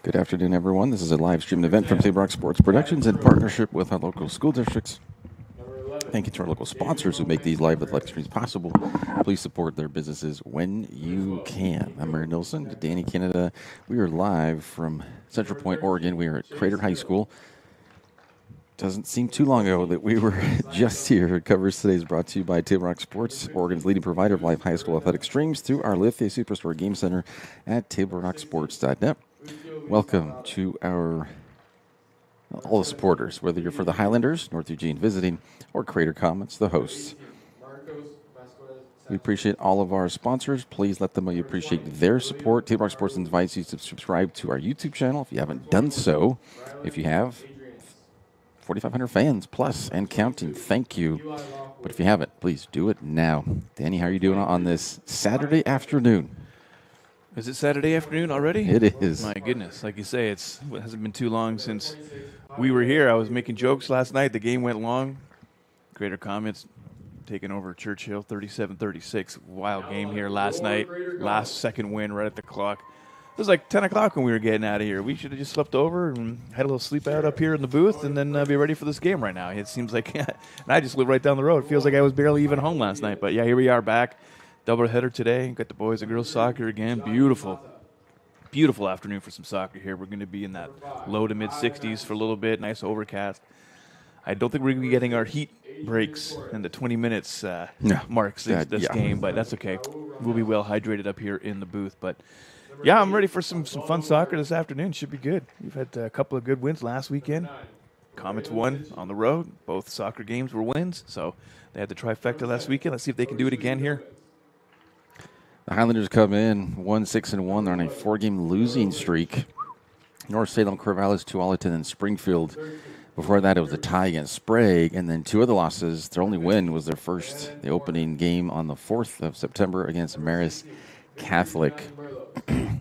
Good afternoon, everyone. This is a live streamed event from Table Rock Sports Productions in partnership with our local school districts. Thank you to our local sponsors who make these live athletic streams possible. Please support their businesses when you can. I'm Mary Nilsson, Danny Canada. We are live from Central Point, Oregon. We are at Crater High School. Doesn't seem too long ago that we were just here. Covers today is brought to you by Table Rock Sports, Oregon's leading provider of live high school athletic streams through our Lithia Superstore Game Center at TableRockSports.net. Welcome to all the supporters, whether you're for the Highlanders, North Eugene visiting, or Crater Comets, the hosts. We appreciate all of our sponsors. Please let them know you appreciate their support. Table Rock Sports invites you to subscribe to our YouTube channel if you haven't done so. If you have, 4,500 fans plus and counting. Thank you. But if you haven't, please do it now. Danny, how are you doing on this Saturday afternoon? Is it Saturday afternoon already? It is. My goodness. Like you say, it hasn't been too long since we were here. I was making jokes last night. The game went long. Greater Comets taking over Churchill 37-36. Wild game here last night. Last second win right at the clock. It was like 10 o'clock when we were getting out of here. We should have just slept over and had a little sleep out up here in the booth and then be ready for this game right now. It seems like, and I just live right down the road. It feels like I was barely even home last night. But, yeah, here we are back. Doubleheader today. Got the boys and girls soccer again. Beautiful. Beautiful afternoon for some soccer here. We're going to be in that low to mid-60s for a little bit. Nice overcast. I don't think we're going to be getting our heat breaks in the 20 minutes marks this game, but that's okay. We'll be well hydrated up here in the booth. But, yeah, I'm ready for some fun soccer this afternoon. Should be good. We've had a couple of good wins last weekend. Comets won on the road. Both soccer games were wins, so they had the trifecta last weekend. Let's see if they can do it again here. The Highlanders come in 1-6-1. They're on a 4-game losing streak. North Salem, Corvallis, Tualatin, and Springfield. Before that, it was a tie against Sprague, and then two other losses. Their only win was the opening game on the 4th of September against Marist Catholic.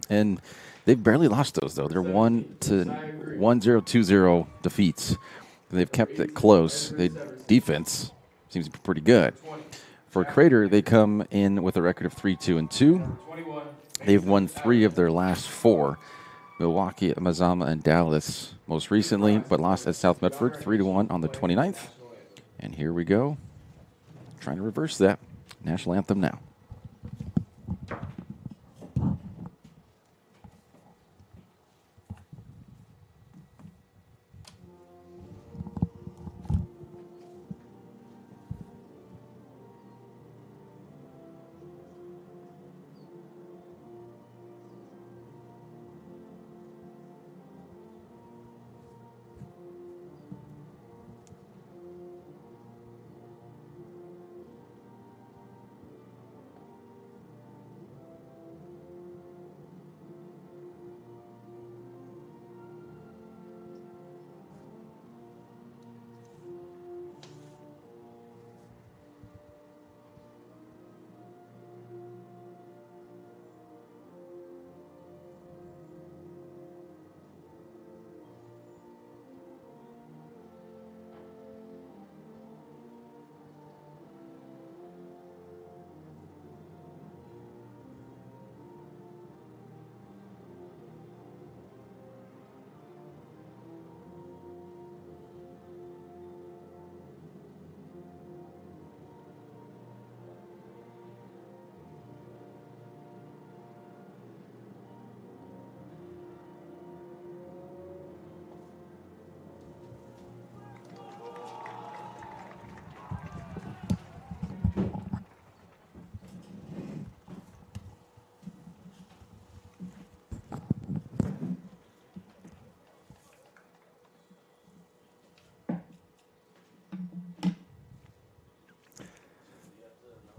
And they've barely lost those, though. They're 1-0, 2-0 defeats. They've kept it close. The defense seems to be pretty good. For Crater, they come in with a record of 3-2-2. They've won 3 of their last 4. Milwaukee, Mazama, and Dallas most recently, but lost at South Medford 3-1 on the 29th. And here we go, trying to reverse that. National anthem now.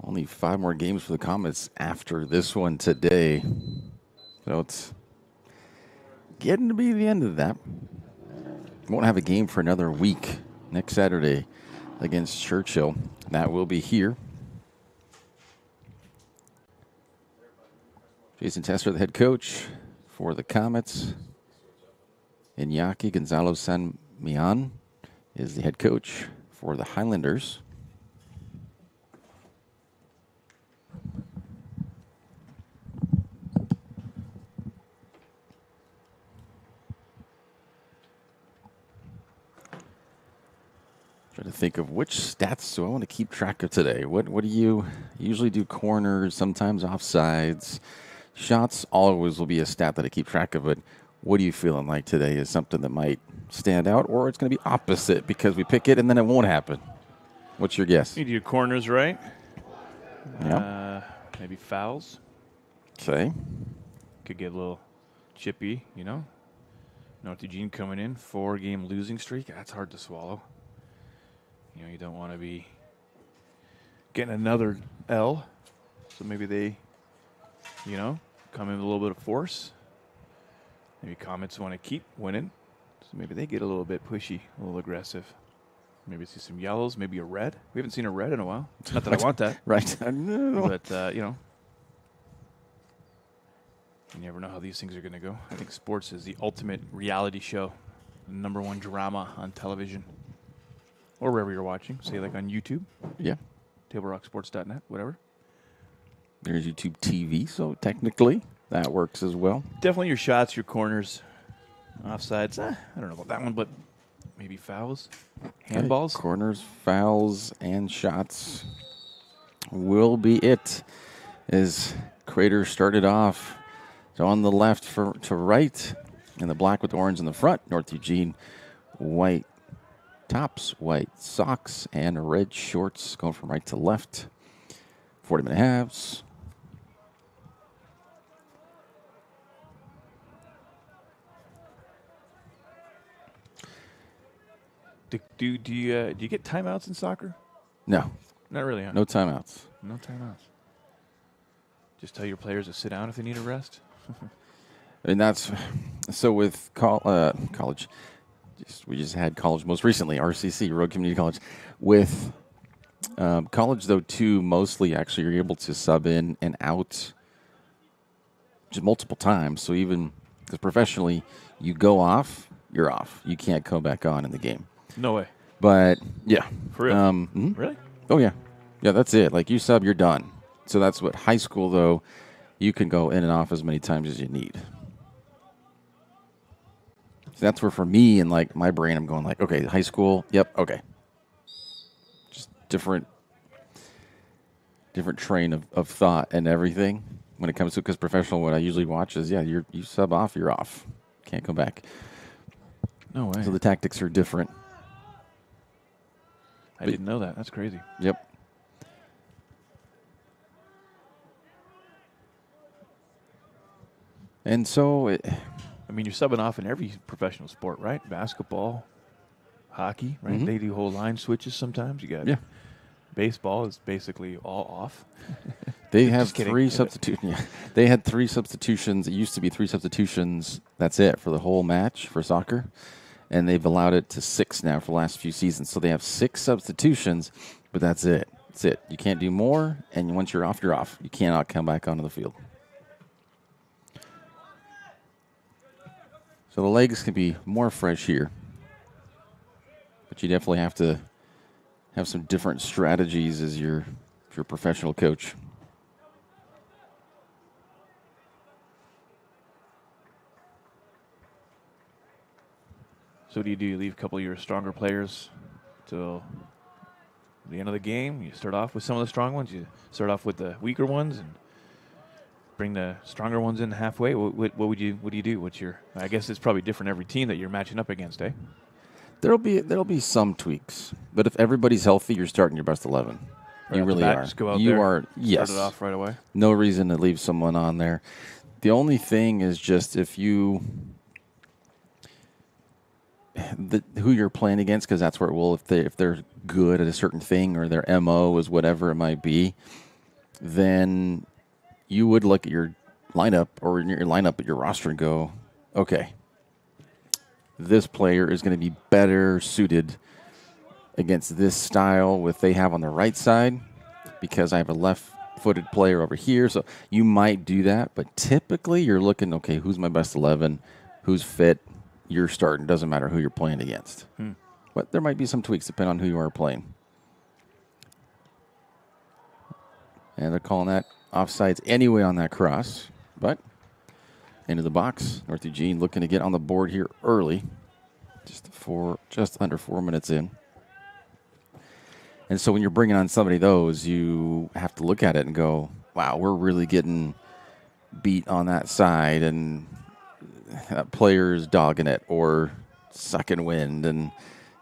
Only 5 more games for the Comets after this one today. So it's getting to be the end of that. Won't have a game for another week next Saturday against Churchill. That will be here. Jason Tester, the head coach for the Comets. Iñaki Gonzalo San Millan is the head coach for the Highlanders. Trying to think of which stats do I want to keep track of today. What do you usually do? Corners, sometimes offsides. Shots always will be a stat that I keep track of, but what are you feeling like today is something that might stand out, or it's going to be opposite because we pick it and then it won't happen? What's your guess? You do your corners right. Yeah. Maybe fouls. Okay. Could get a little chippy, North Eugene coming in, 4-game losing streak. That's hard to swallow. You don't want to be getting another L. So maybe they, come in with a little bit of force. Maybe Comets want to keep winning. So maybe they get a little bit pushy, a little aggressive. Maybe see some yellows, maybe a red. We haven't seen a red in a while. Not that I want that. Right. No. But, you never know how these things are going to go. I think sports is the ultimate reality show, the #1 drama on television or wherever you're watching, say like on YouTube, Yeah. TableRockSports.net, whatever. There's YouTube TV, so technically that works as well. Definitely your shots, your corners, offsides. I don't know about that one, but maybe fouls, handballs. Okay. Corners, fouls, and shots will be it. As Crater started off on the left to right, and the black with orange in the front. North Eugene, white tops, white socks, and red shorts going from right to left. 40-minute halves. Do you get timeouts in soccer? No, Not really, huh? no timeouts. No timeouts. Just tell your players to sit down if they need a rest. And that's so with college. We just had college most recently, RCC, Road Community College. With college, though, too, mostly actually you're able to sub in and out just multiple times. So even because professionally, you go off, you're off. You can't come back on in the game. No way. But, yeah. For real? Really? Oh, yeah. Yeah, that's it. Like, you sub, you're done. So that's what high school, though, you can go in and off as many times as you need. So that's where, for me, and like my brain, I'm going like, okay, high school, yep, okay. Just different train of thought and everything when it comes to, because professional, what I usually watch is, you sub off, you're off. Can't come back. No way. So the tactics are different. I didn't know that. That's crazy. Yep. And so, I mean, you're subbing off in every professional sport, right? Basketball, hockey, right? Mhm. They do whole line switches sometimes. You got baseball is basically all off. they have Just kidding. three substitutions. Yeah. They had 3 substitutions. It used to be 3 substitutions. That's it for the whole match for soccer. And they've allowed it to 6 now for the last few seasons. So they have 6 substitutions, but that's it. That's it. You can't do more, and once you're off, you're off. You cannot come back onto the field. So the legs can be more fresh here. But you definitely have to have some different strategies as your professional coach. So what do? You leave a couple of your stronger players till the end of the game? You start off with some of the strong ones. You start off with the weaker ones and bring the stronger ones in halfway. What do you do? I guess it's probably different every team that you're matching up against, eh? There'll be some tweaks, but if everybody's healthy, you're starting your best 11. Right You off the really bat, are. just go out You there, are. Yes. Start it off right away. No reason to leave someone on there. The only thing is just if you who you're playing against, because that's where it will. If they're good at a certain thing or their MO is whatever it might be, then you would look at your lineup or your lineup at your roster and go, okay, this player is going to be better suited against this style with they have on the right side because I have a left-footed player over here. So you might do that, but typically you're looking, okay, who's my best 11, who's fit, you're starting. Doesn't matter who you're playing against. But there might be some tweaks depending on who you are playing. And they're calling that offsides anyway on that cross. But into the box, North Eugene looking to get on the board here early. Just under 4 minutes in. And so when you're bringing on somebody those, you have to look at it and go, wow, we're really getting beat on that side, and that player's dogging it or sucking wind. And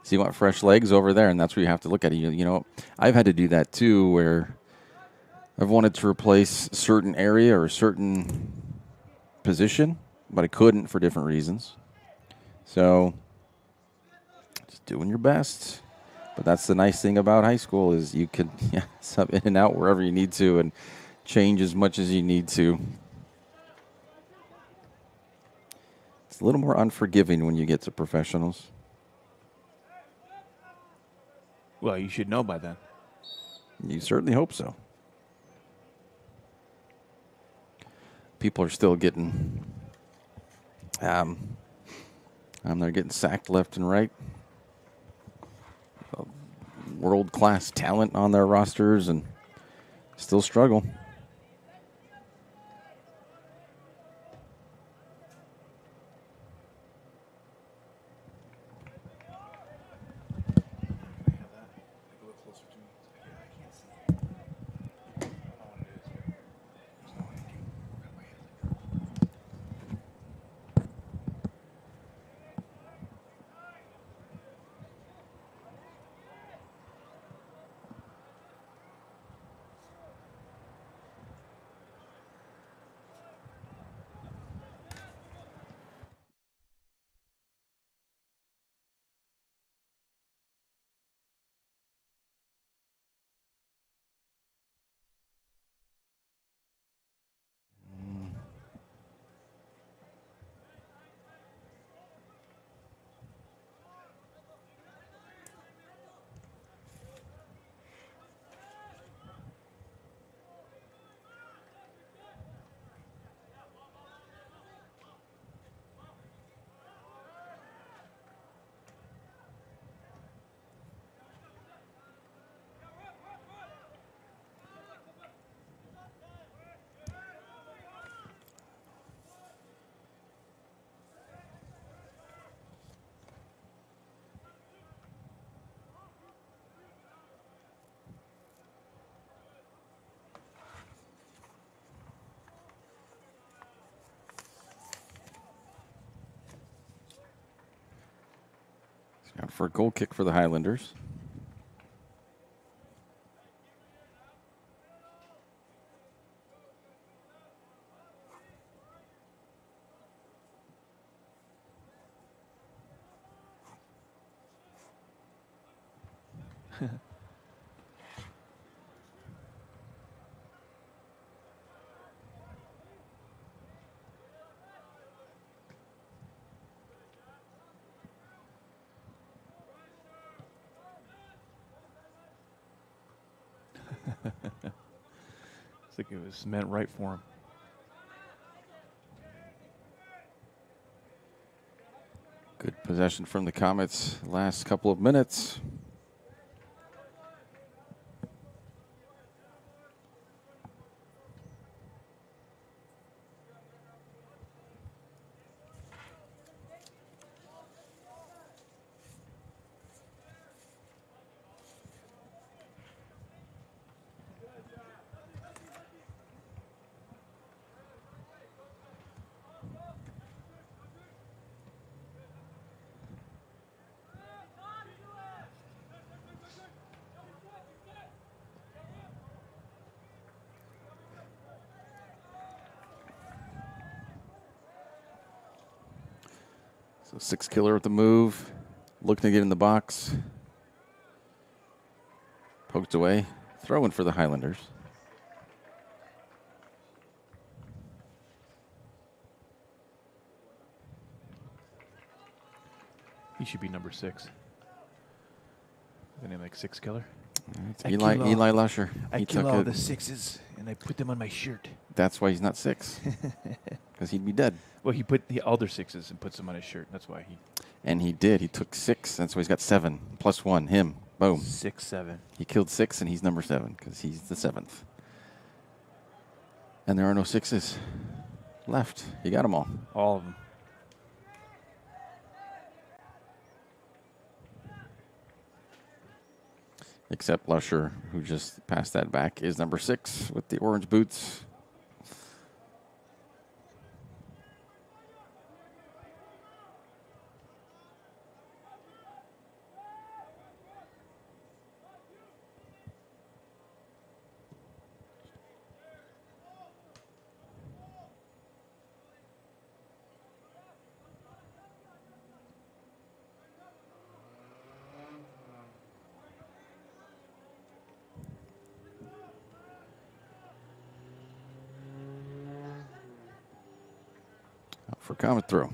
so you want fresh legs over there, and that's where you have to look at it. You know, I've had to do that too, where I've wanted to replace a certain area or a certain position, but I couldn't for different reasons. So just doing your best. But that's the nice thing about high school is you can sub in and out wherever you need to and change as much as you need to. It's a little more unforgiving when you get to professionals. Well, you should know by then. You certainly hope so. People are still getting, they're getting sacked left and right. World-class talent on their rosters and still struggle. Out for a goal kick for the Highlanders. It's like it was meant right for him. Good possession from the Comets last couple of minutes. So six killer at the move, looking to get in the box. Poked away, throwing for the Highlanders. He should be number 6. The name like Six Killer. It's Eli Lusher. I kill all the 6s and I put them on my shirt. That's why he's not 6, because he'd be dead. Well, he put the other 6s and puts them on his shirt. That's why he. And he did. He took 6. That's why he's got 7 plus 1. Him. Boom. 6, 7. He killed 6, and he's number 7 because he's the 7th. And there are no 6s left. You got them all. All of them. Except Lusher, who just passed that back, is number 6 with the orange boots. For common throw.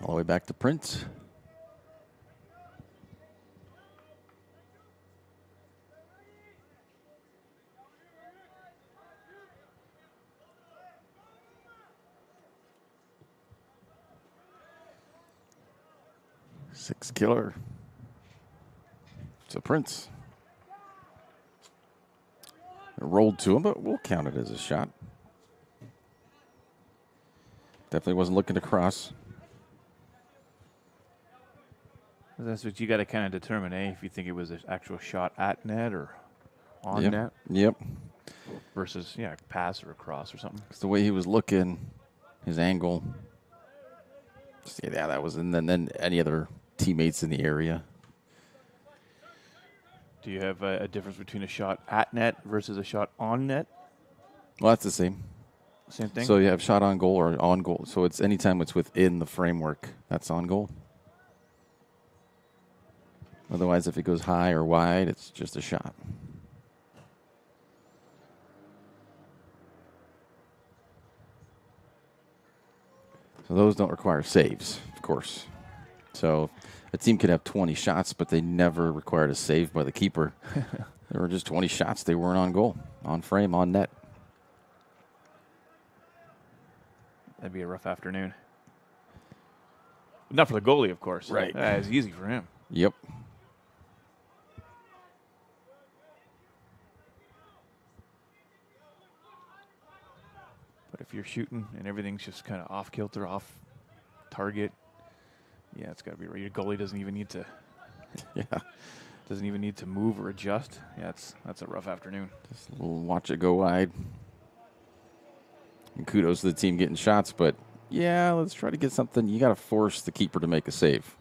All the way back to Prince. Six killer. So Prince. It rolled to him, but we'll count it as a shot. Definitely wasn't looking to cross. That's what you got to kind of determine, if you think it was an actual shot at net or on net Yep. versus, pass or a cross or something. It's the way he was looking, his angle. Yeah, that was, and then any other teammates in the area. Do you have a difference between a shot at net versus a shot on net? Well, that's the same. Same thing? So you have shot on goal or on goal. So it's anytime it's within the framework, that's on goal. Otherwise, if it goes high or wide, it's just a shot. So those don't require saves, of course. So a team could have 20 shots, but they never required a save by the keeper. There were just 20 shots. They weren't on goal, on frame, on net. That'd be a rough afternoon. Not for the goalie, of course. Right. It's easy for him. Yep. But if you're shooting and everything's just kind of off kilter, off target, it's got to be right. Your goalie doesn't even need to. Doesn't even need to move or adjust. That's a rough afternoon. Just watch it go wide. And kudos to the team getting shots, but let's try to get something. You got to force the keeper to make a save.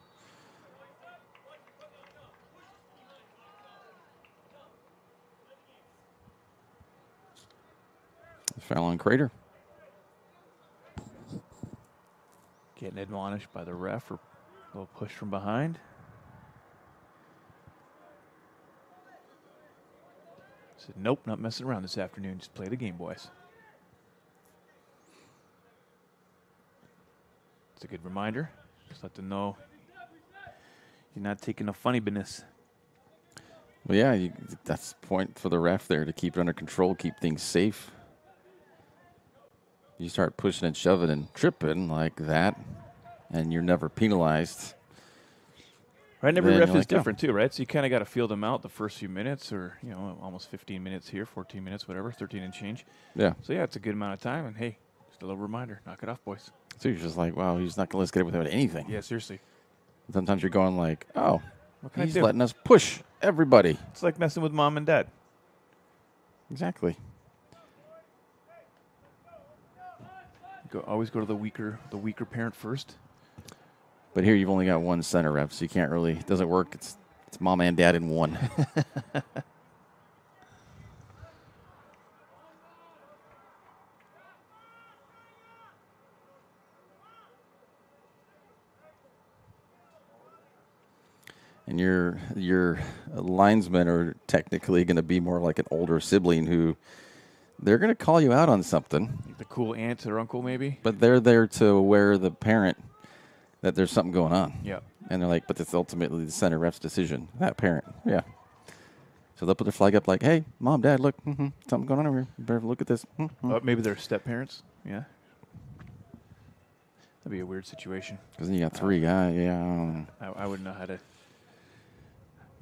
Foul on Crater. Getting admonished by the ref or a little push from behind. Said, nope, not messing around this afternoon. Just play the game, boys. It's a good reminder. Just let them know you're not taking a funny business. Well, that's the point for the ref there, to keep it under control, keep things safe. You start pushing and shoving and tripping like that, and you're never penalized. Right, and every ref is different too, right? So you kind of got to feel them out the first few minutes, or almost 15 minutes here, 14 minutes, whatever, 13 and change. Yeah. So it's a good amount of time, and hey, Just a little reminder. Knock it off, boys. So you're just like, wow, he's not going to let us get away with anything. Yeah, seriously. Sometimes you're going like, oh, What can I he's do? letting us push everybody. It's like messing with mom and dad. Exactly. Always go to the weaker parent first. But here you've only got one center rep, so you can't really, it doesn't work. It's mom and dad in one. And your linesmen are technically going to be more like an older sibling who they're going to call you out on something. The cool aunt or uncle, maybe. But they're there to aware the parent that there's something going on. Yeah. And they're like, but it's ultimately the center ref's decision, that parent. Yeah. So they'll put their flag up like, hey, mom, dad, look, something going on over here. You better look at this. Maybe they're step parents. Yeah. That'd be a weird situation. Because then you got three guys. Yeah. I wouldn't know how to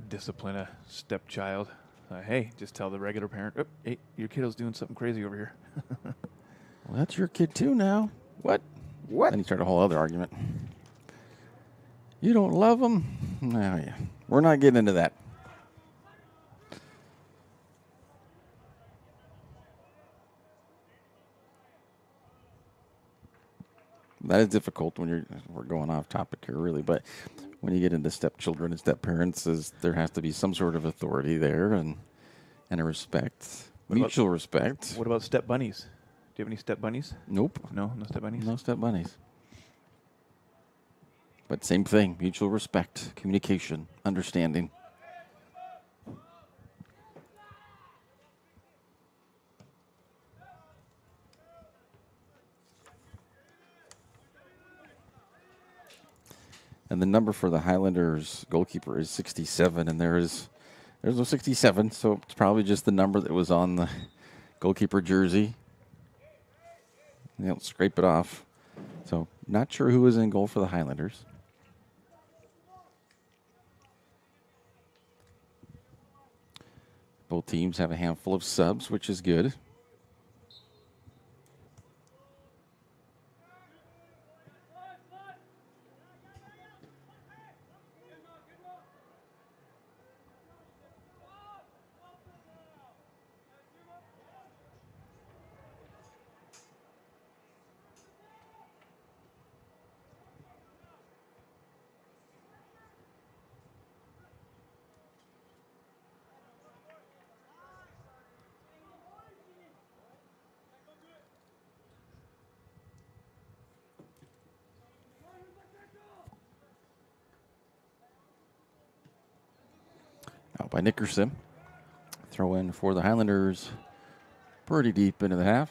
discipline a stepchild. Hey, just tell the regular parent, oh, hey, your kiddo's doing something crazy over here. Well, that's your kid too now. What? And you start a whole other argument. You don't love him? Oh, yeah. We're not getting into that. That is difficult when we're going off topic here, really. But when you get into stepchildren and step-parents, there has to be some sort of authority there and a respect, mutual respect. What about step bunnies? Do you have any step bunnies? Nope. No step bunnies? No step bunnies. But same thing, mutual respect, communication, understanding. And the number for the Highlanders goalkeeper is 67, and there's no 67, so it's probably just the number that was on the goalkeeper jersey. They'll scrape it off. So not sure who was in goal for the Highlanders. Both teams have a handful of subs, which is good. Out by Nickerson. Throw in for the Highlanders pretty deep into the half.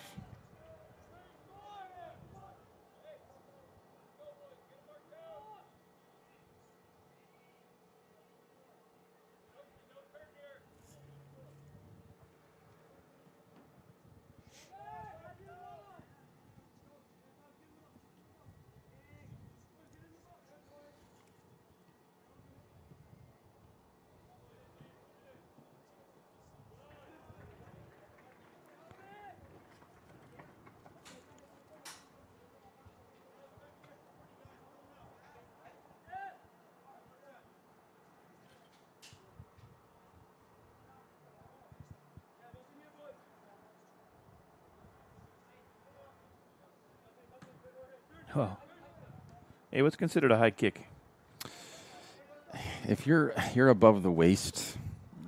Oh. Hey, what's considered a high kick? If you're above the waist,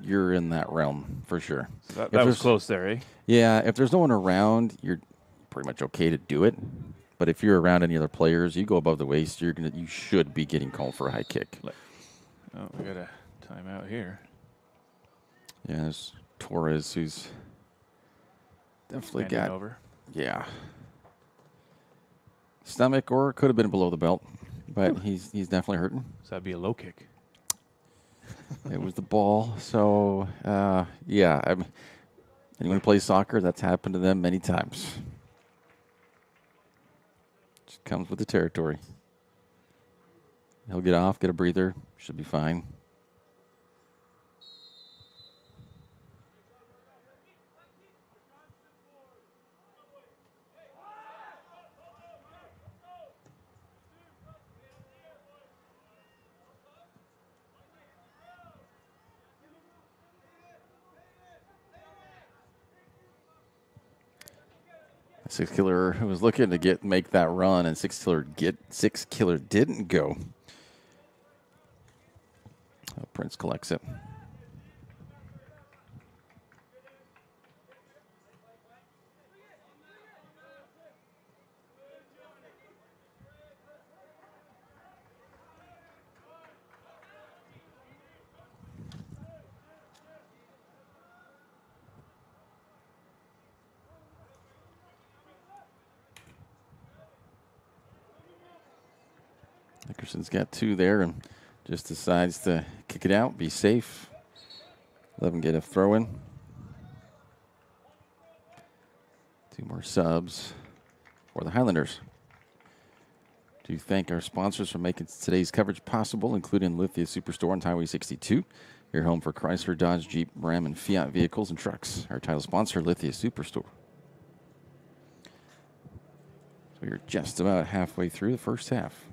you're in that realm for sure. That was close there, eh? Yeah, if there's no one around, you're pretty much okay to do it. But if you're around any other players, you go above the waist, you should be getting called for a high kick. Oh, we got a timeout here. Yeah, there's Torres, who's definitely got over. Yeah. Stomach, or could have been below the belt, but he's definitely hurting. So that'd be a low kick. It was the ball. So, yeah. Anyone who plays soccer, that's happened to them many times. Just comes with the territory. He'll get off, get a breather, should be fine. Six Killer was looking to make that run, and Six Killer didn't go. Prince collects it. Nickerson's got 2 there and just decides to kick it out, be safe. Let him get a throw in. 2 more subs for the Highlanders. To thank our sponsors for making today's coverage possible, including Lithia Superstore on Highway 62. Your home for Chrysler, Dodge, Jeep, Ram, and Fiat vehicles and trucks. Our title sponsor, Lithia Superstore. So we're just about halfway through the first half.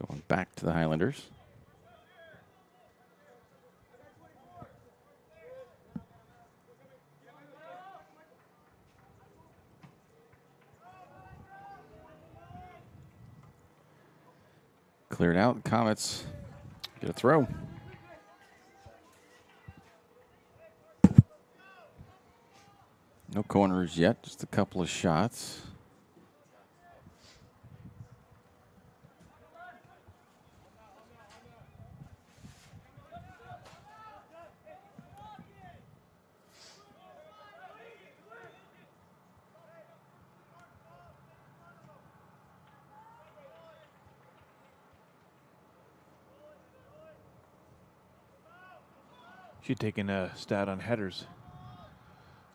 Going back to the Highlanders. Cleared out. Comets get a throw. No corners yet, just a couple of shots. Should taken a stat on headers.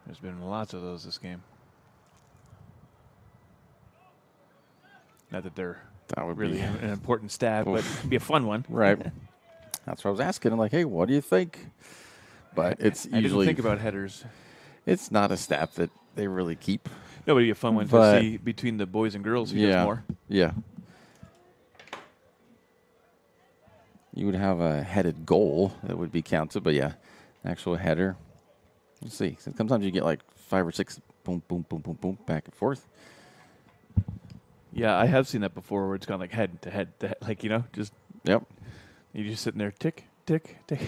There's been lots of those this game. Not that they're That would really be an important stat, but it'd be a fun one. right. That's what I was asking. I'm like, hey, what do you think? But it's I usually didn't think about headers. it's not a stat that they really keep. No, but it'd be a fun one to see between the boys and girls who does more. Yeah. You would have a headed goal that would be counted, but yeah, actual header. Let's see. Sometimes you get like 5 or 6 boom, boom, boom, boom, boom, back and forth. Yeah, I have seen that before where it's gone like head to head, like, you know, just Yep. you're just sitting there, tick, tick, tick.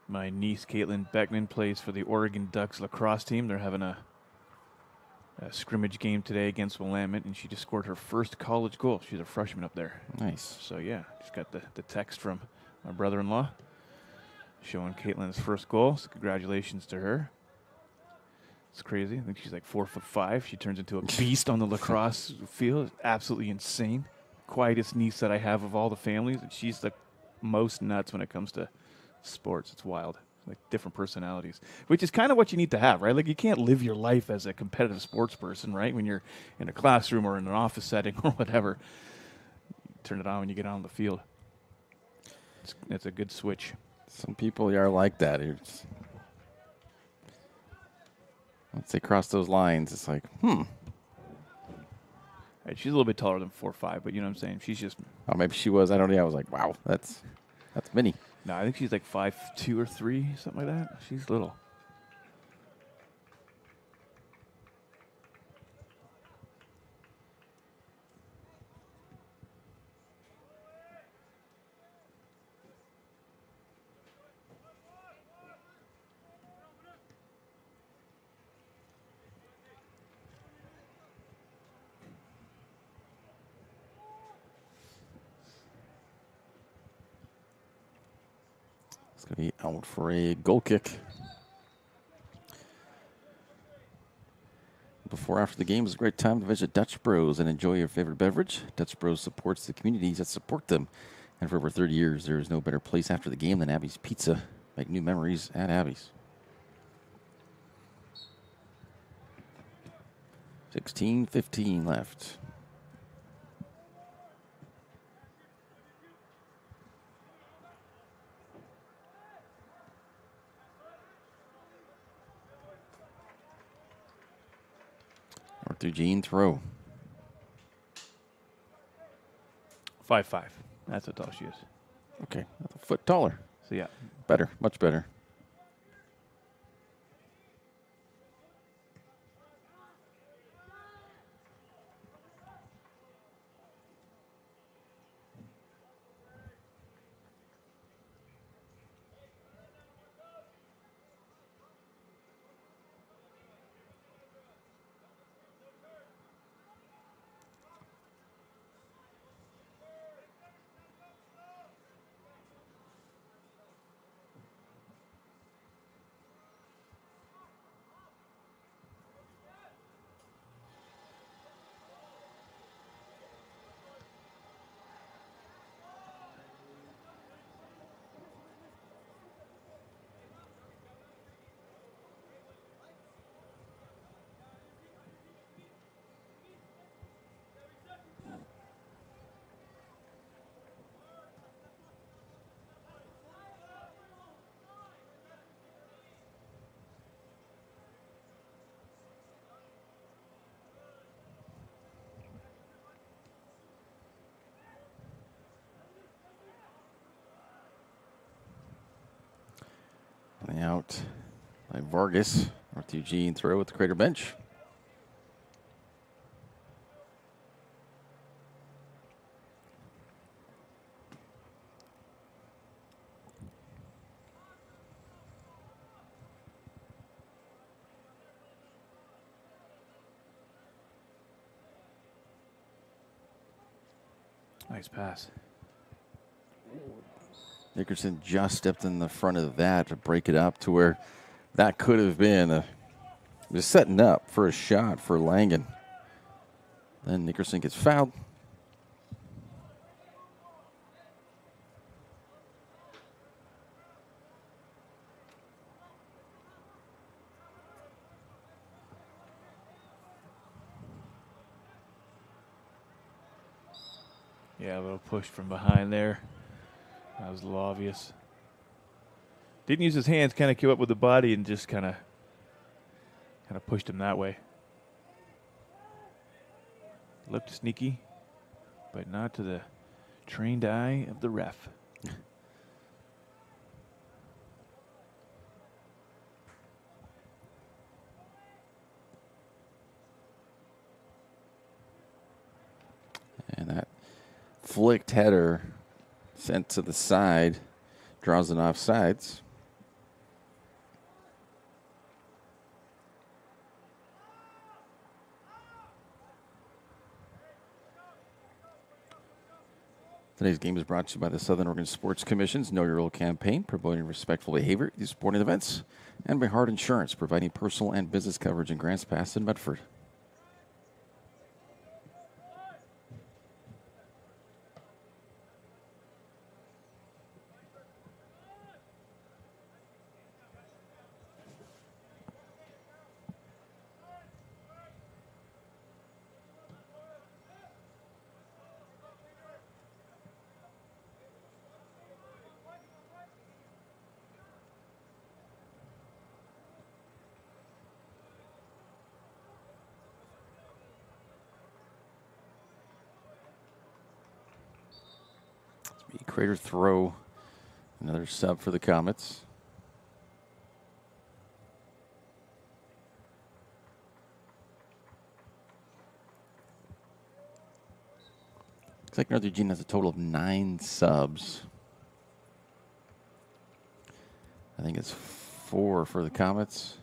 My niece, Caitlin Beckman, plays for the Oregon Ducks lacrosse team. They're having a scrimmage game today against Willamette, and she just scored her first college goal. She's a freshman up there. Nice. So, yeah, just got the text from my brother-in-law showing Caitlin's first goal. So congratulations to her. It's crazy. I think she's like 4'5". She turns into a beast on the lacrosse field. Absolutely insane. Quietest niece that I have of all the families. And she's the most nuts when it comes to sports. It's wild. Like different personalities, which is kind of what you need to have, right? Like you can't live your life as a competitive sports person, right? When you're in a classroom or in an office setting or whatever, you turn it on when you get on the field. It's a good switch. Some people are like that. Once they cross those lines, it's like, Right, she's a little bit taller than 4'5", but you know what I'm saying? She's just. Oh, maybe she was. I don't know. I was like, wow, that's mini. No, I think she's like 5'2" or 3", something like that. She's little. It's going to be out for a goal kick. Before after the game is a great time to visit Dutch Bros and enjoy your favorite beverage. Dutch Bros supports the communities that support them. And for over 30 years, there is no better place after the game than Abby's Pizza. Make new memories at Abby's. 16:15 left. North Eugene throw. 5'5". That's how tall she is. Okay, a foot taller. So yeah, Better, much better. Coming out by Vargas. North Eugene throw at the Crater bench. nice pass. Nickerson just stepped in the front of that to break it up to where that could have been just setting up for a shot for Langen. Then Nickerson gets fouled. Yeah, a little push from behind there. That was a little obvious. Didn't use his hands, kind of came up with the body and just kind of pushed him that way. Looked sneaky, but not to the trained eye of the ref. And that flicked header sent to the side draws an offsides. Today's game is brought to you by the Southern Oregon Sports Commission's Know Your Role campaign, promoting respectful behavior at these sporting events, and by Hard Insurance, providing personal and business coverage in Grants Pass and Medford. Crater throw, another sub for the Comets. Looks like North Eugene has a total of 9 subs. I think it's 4 for the Comets.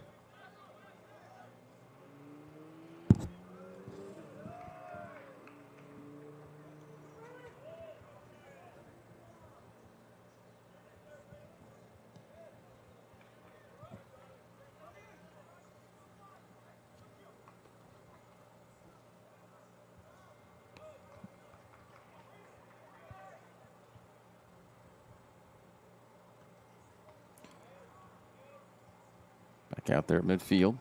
Back out there at midfield.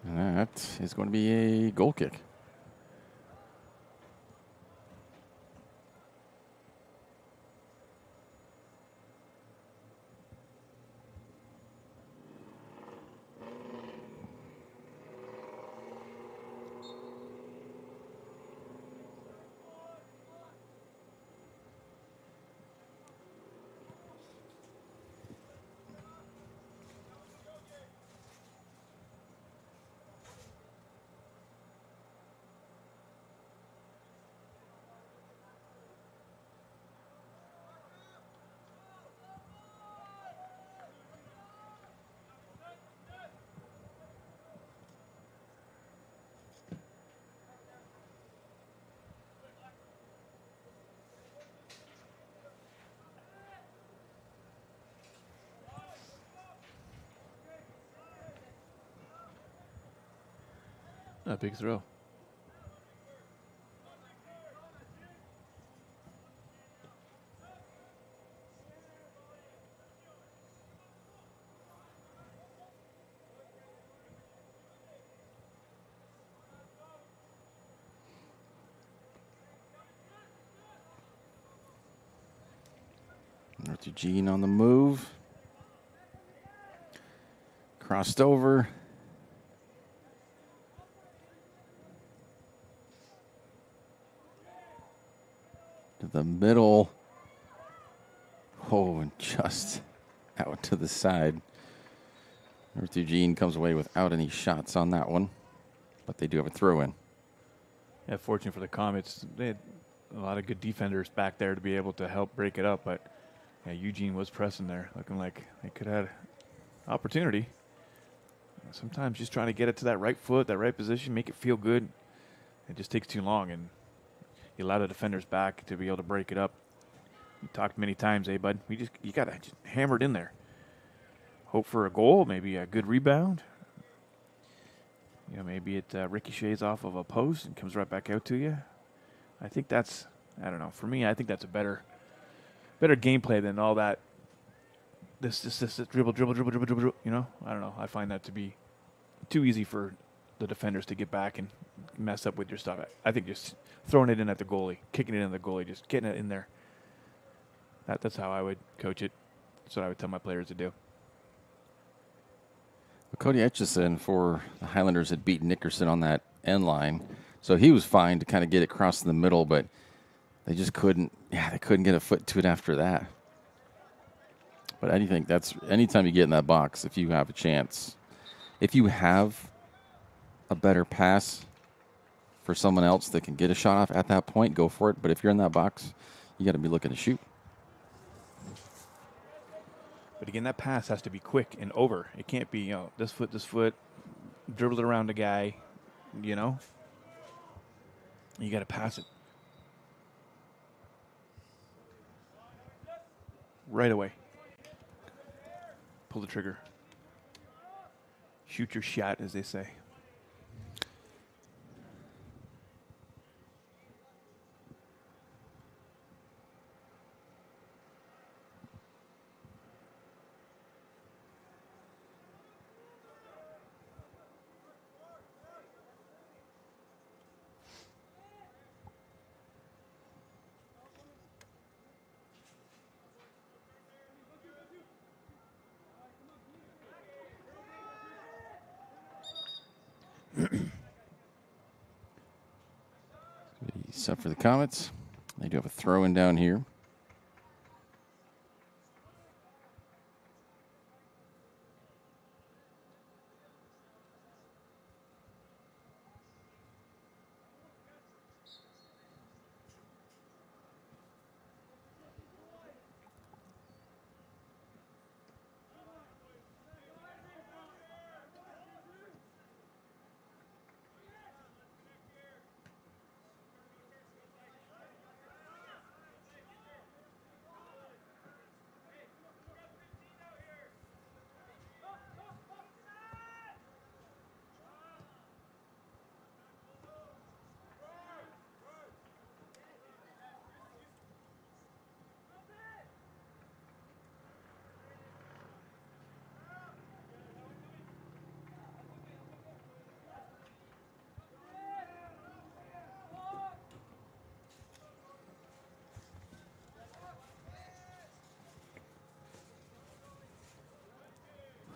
And that is going to be a goal kick. A big throw. North Eugene on the move. Crossed over. To the middle. Oh, and just out to the side. North Eugene comes away without any shots on that one, but they do have a throw in. Yeah, fortunate for the Comets, they had a lot of good defenders back there to be able to help break it up, but yeah, Eugene was pressing there, looking like they could have opportunity. Sometimes just trying to get it to that right foot, that right position, make it feel good. It just takes too long, and you allow the defenders back to be able to break it up. You talked many times, bud? You got to just hammer it in there. Hope for a goal, maybe a good rebound. You know, maybe it ricochets off of a post and comes right back out to you. I think that's, I don't know. For me, I think that's a better gameplay than all that. This dribble. You know, I don't know. I find that to be too easy for the defenders to get back and mess up with your stuff. I think just throwing it in at the goalie, kicking it in at the goalie, just getting it in there. That's how I would coach it. That's what I would tell my players to do. Cody Etchison for the Highlanders had beaten Nickerson on that end line, so he was fine to kind of get it across in the middle, but they just couldn't. Yeah, they couldn't get a foot to it after that. But I think that's anytime you get in that box, if you have a chance, if you have a better pass for someone else that can get a shot off at that point, go for it. But if you're in that box, you got to be looking to shoot. But again, that pass has to be quick and over. It can't be, you know, this foot, dribble it around the guy, you know. You got to pass it right away. Pull the trigger. Shoot your shot, as they say. Set for the Comets. They do have a throw in down here.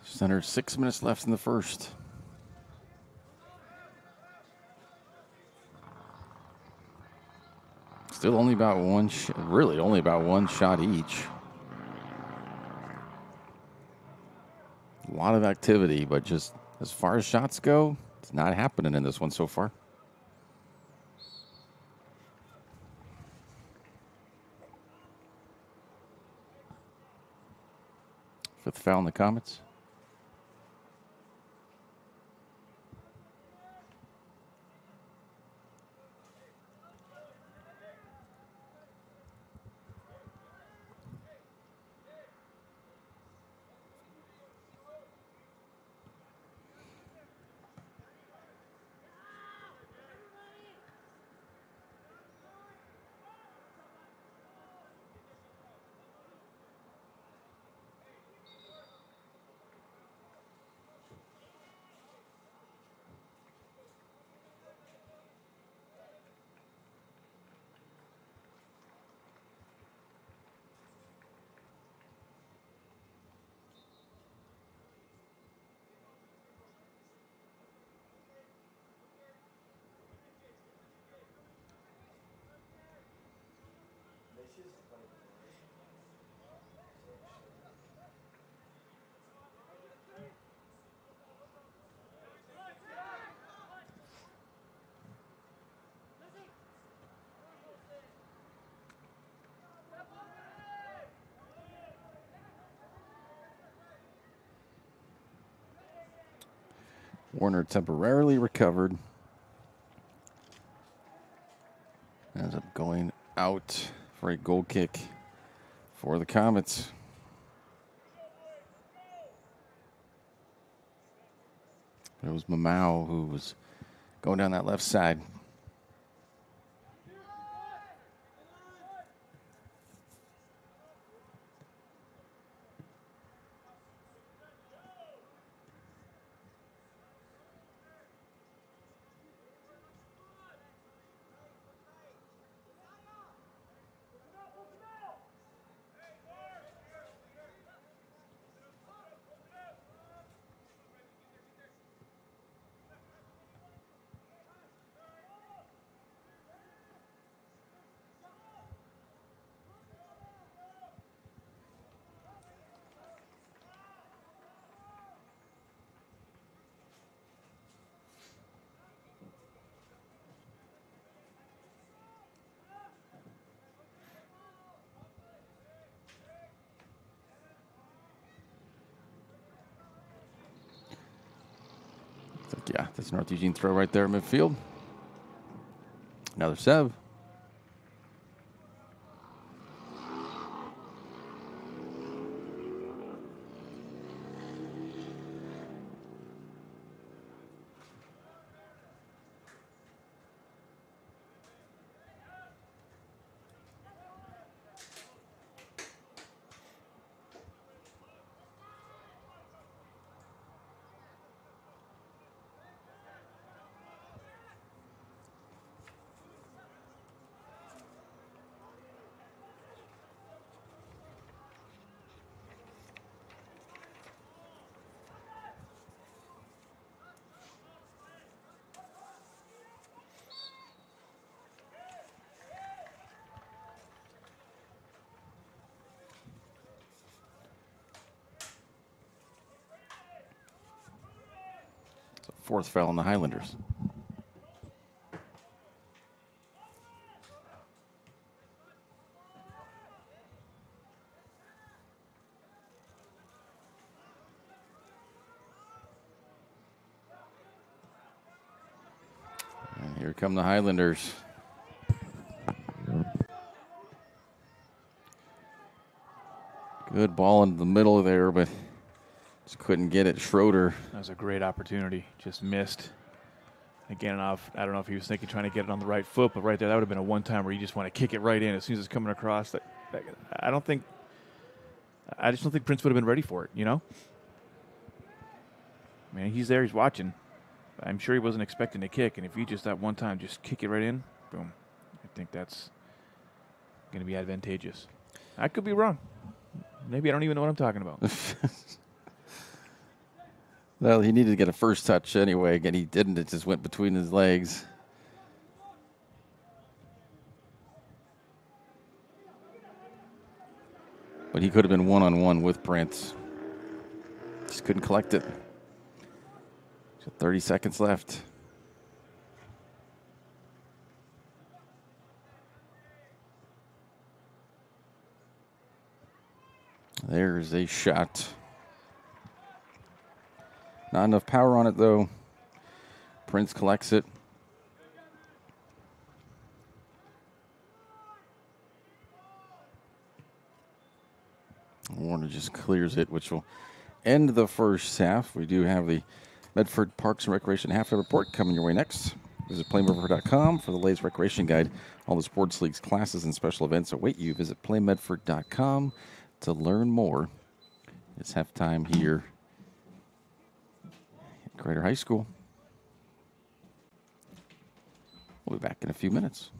Just under 6 minutes left in the first. Still only about really only about one shot each. A lot of activity, but just as far as shots go, it's not happening in this one so far. Fifth foul in the Comets. Warner temporarily recovered. Ends up going out for a goal kick for the Comets. It was Mamau who was going down that left side. Yeah, that's North Eugene throw right there in midfield. Another Sev. Fourth foul on the Highlanders. And here come the Highlanders. Good ball in the middle there, but just couldn't get it. Schroeder. That was a great opportunity. Just missed. Again, I don't know if he was thinking trying to get it on the right foot, but right there, that would have been a one-time where you just want to kick it right in as soon as it's coming across. I just don't think Prince would have been ready for it, you know? I mean, he's there, he's watching. I'm sure he wasn't expecting a kick, and if you just that one time just kick it right in, boom. I think that's going to be advantageous. I could be wrong. Maybe I don't even know what I'm talking about. Well, he needed to get a first touch anyway. Again, he didn't. It just went between his legs. But he could have been one-on-one with Prince. Just couldn't collect it. So 30 seconds left. There's a shot. Not enough power on it, though. Prince collects it. Warner just clears it, which will end the first half. We do have the Medford Parks and Recreation half-hour report coming your way next. Visit playmedford.com for the latest recreation guide. All the sports leagues, classes, and special events await you. Visit playmedford.com to learn more. It's halftime here at Greater High School. We'll be back in a few minutes.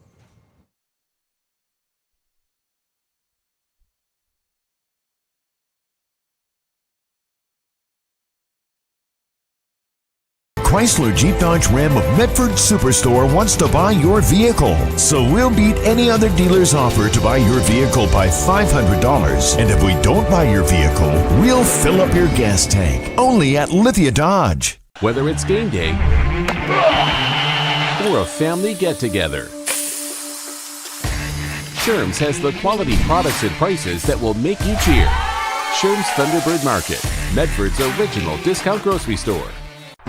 Chrysler Jeep Dodge Ram of Medford Superstore wants to buy your vehicle. So we'll beat any other dealer's offer to buy your vehicle by $500. And if we don't buy your vehicle, we'll fill up your gas tank. Only at Lithia Dodge. Whether it's game day or a family get-together, Sherm's has the quality products and prices that will make you cheer. Sherm's Thunderbird Market, Medford's original discount grocery store.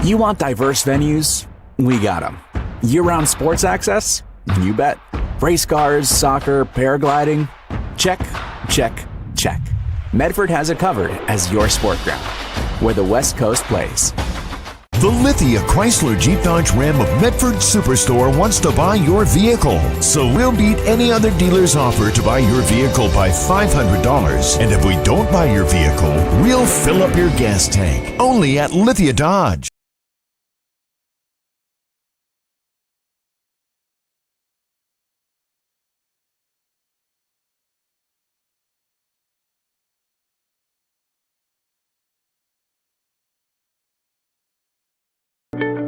You want diverse venues? We got them. Year-round sports access? You bet. Race cars, soccer, paragliding? Check, check, check. Medford has it covered as your sport ground, where the West Coast plays. The Lithia Chrysler Jeep Dodge Ram of Medford Superstore wants to buy your vehicle. So we'll beat any other dealer's offer to buy your vehicle by $500. And if we don't buy your vehicle, we'll fill up your gas tank. Only at Lithia Dodge.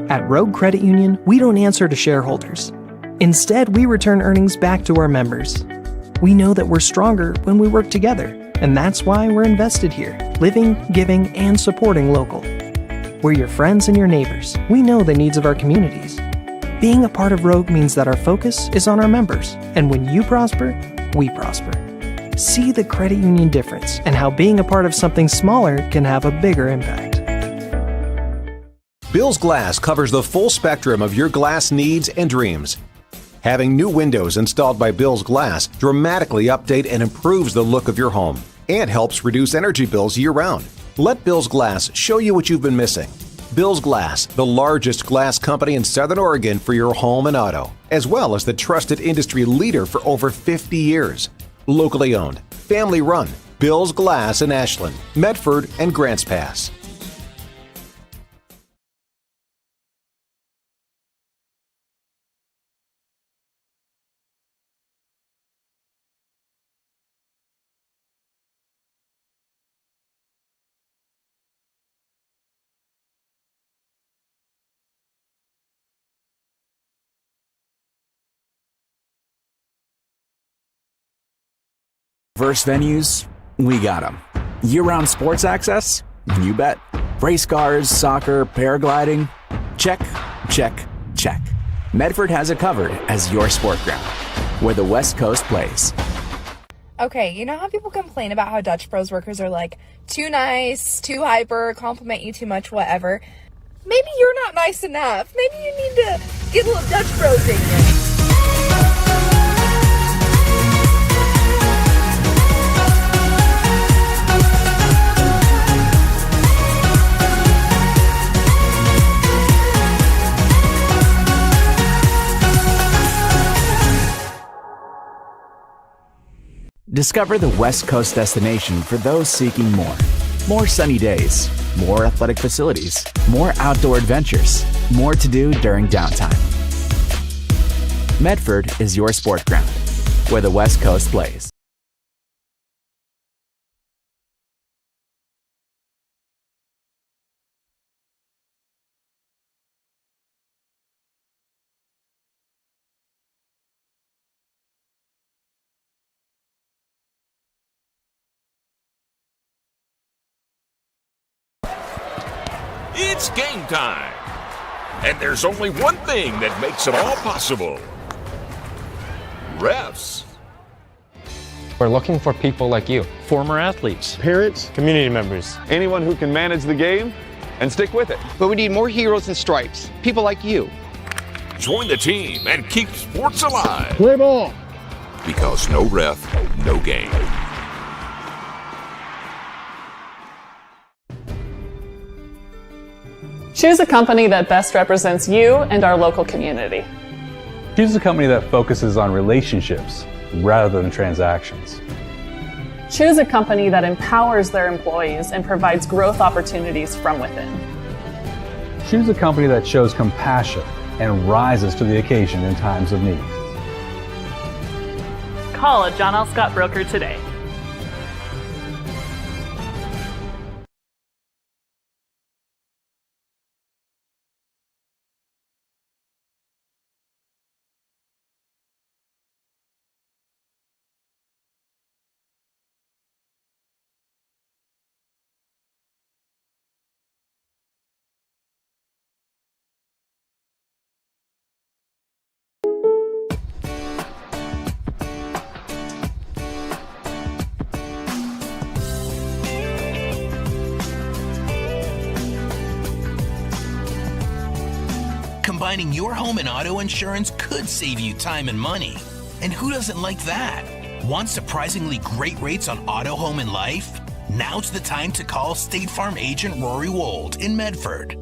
At Rogue Credit Union, we don't answer to shareholders. Instead, we return earnings back to our members. We know that we're stronger when we work together, and that's why we're invested here, living, giving, and supporting local. We're your friends and your neighbors. We know the needs of our communities. Being a part of Rogue means that our focus is on our members, and when you prosper, we prosper. See the credit union difference and how being a part of something smaller can have a bigger impact. Bill's Glass covers the full spectrum of your glass needs and dreams. Having new windows installed by Bill's Glass dramatically update and improves the look of your home and helps reduce energy bills year-round. Let Bill's Glass show you what you've been missing. Bill's Glass, the largest glass company in Southern Oregon for your home and auto, as well as the trusted industry leader for over 50 years. Locally owned, family run, Bill's Glass in Ashland, Medford, and Grants Pass. Diverse venues? We got them. Year-round sports access? You bet. Race cars, soccer, paragliding? Check, check, check. Medford has it covered as your sport ground, where the West Coast plays. Okay, you know how people complain about how Dutch Bros workers are like too nice, too hyper, compliment you too much, whatever? Maybe you're not nice enough. Maybe you need to get a little Dutch Bros in you. Discover the West Coast destination for those seeking more. More sunny days, more athletic facilities, more outdoor adventures, more to do during downtime. Medford is your sport ground, where the West Coast plays. It's game time. And there's only one thing that makes it all possible. Refs. We're looking for people like you. Former athletes, parents, community members, anyone who can manage the game and stick with it. But we need more heroes in stripes, people like you. Join the team and keep sports alive. Play ball. Because no ref, no game. Choose a company that best represents you and our local community. Choose a company that focuses on relationships rather than transactions. Choose a company that empowers their employees and provides growth opportunities from within. Choose a company that shows compassion and rises to the occasion in times of need. Call a John L. Scott broker today. Combining your home and auto insurance could save you time and money. And who doesn't like that? Want surprisingly great rates on auto, home, and life? Now's the time to call State Farm agent Rory Wold in Medford.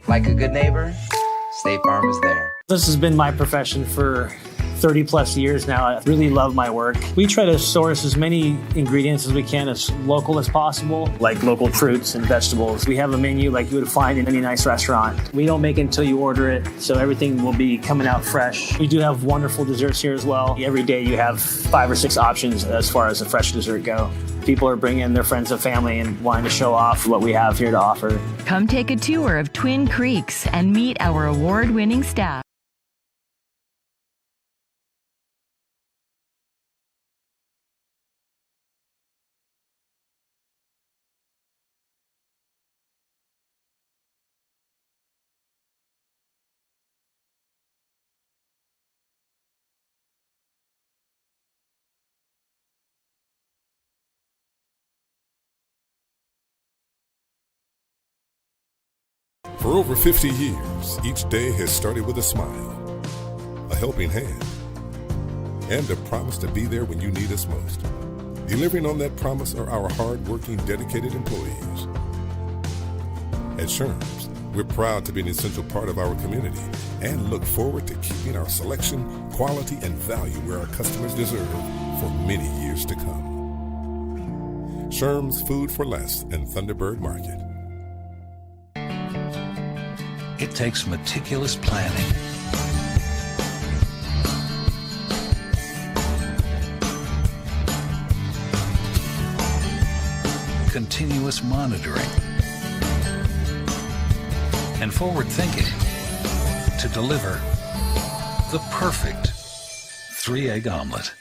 Like a good neighbor, State Farm is there. This has been my profession for 30 plus years now. I really love my work. We try to source as many ingredients as we can, as local as possible, like local fruits and vegetables. We have a menu like you would find in any nice restaurant. We don't make it until you order it, so everything will be coming out fresh. We do have wonderful desserts here as well. Every day you have 5 or 6 options as far as a fresh dessert go. People are bringing their friends and family and wanting to show off what we have here to offer. Come take a tour of Twin Creeks and meet our award-winning staff. For over 50 years, each day has started with a smile, a helping hand, and a promise to be there when you need us most. Delivering on that promise are our hard-working, dedicated employees. At Sherms, we're proud to be an essential part of our community and look forward to keeping our selection, quality, and value where our customers deserve for many years to come. Sherms Food for Less and Thunderbird Market. It takes meticulous planning, continuous monitoring, and forward thinking to deliver the perfect 3-egg omelet.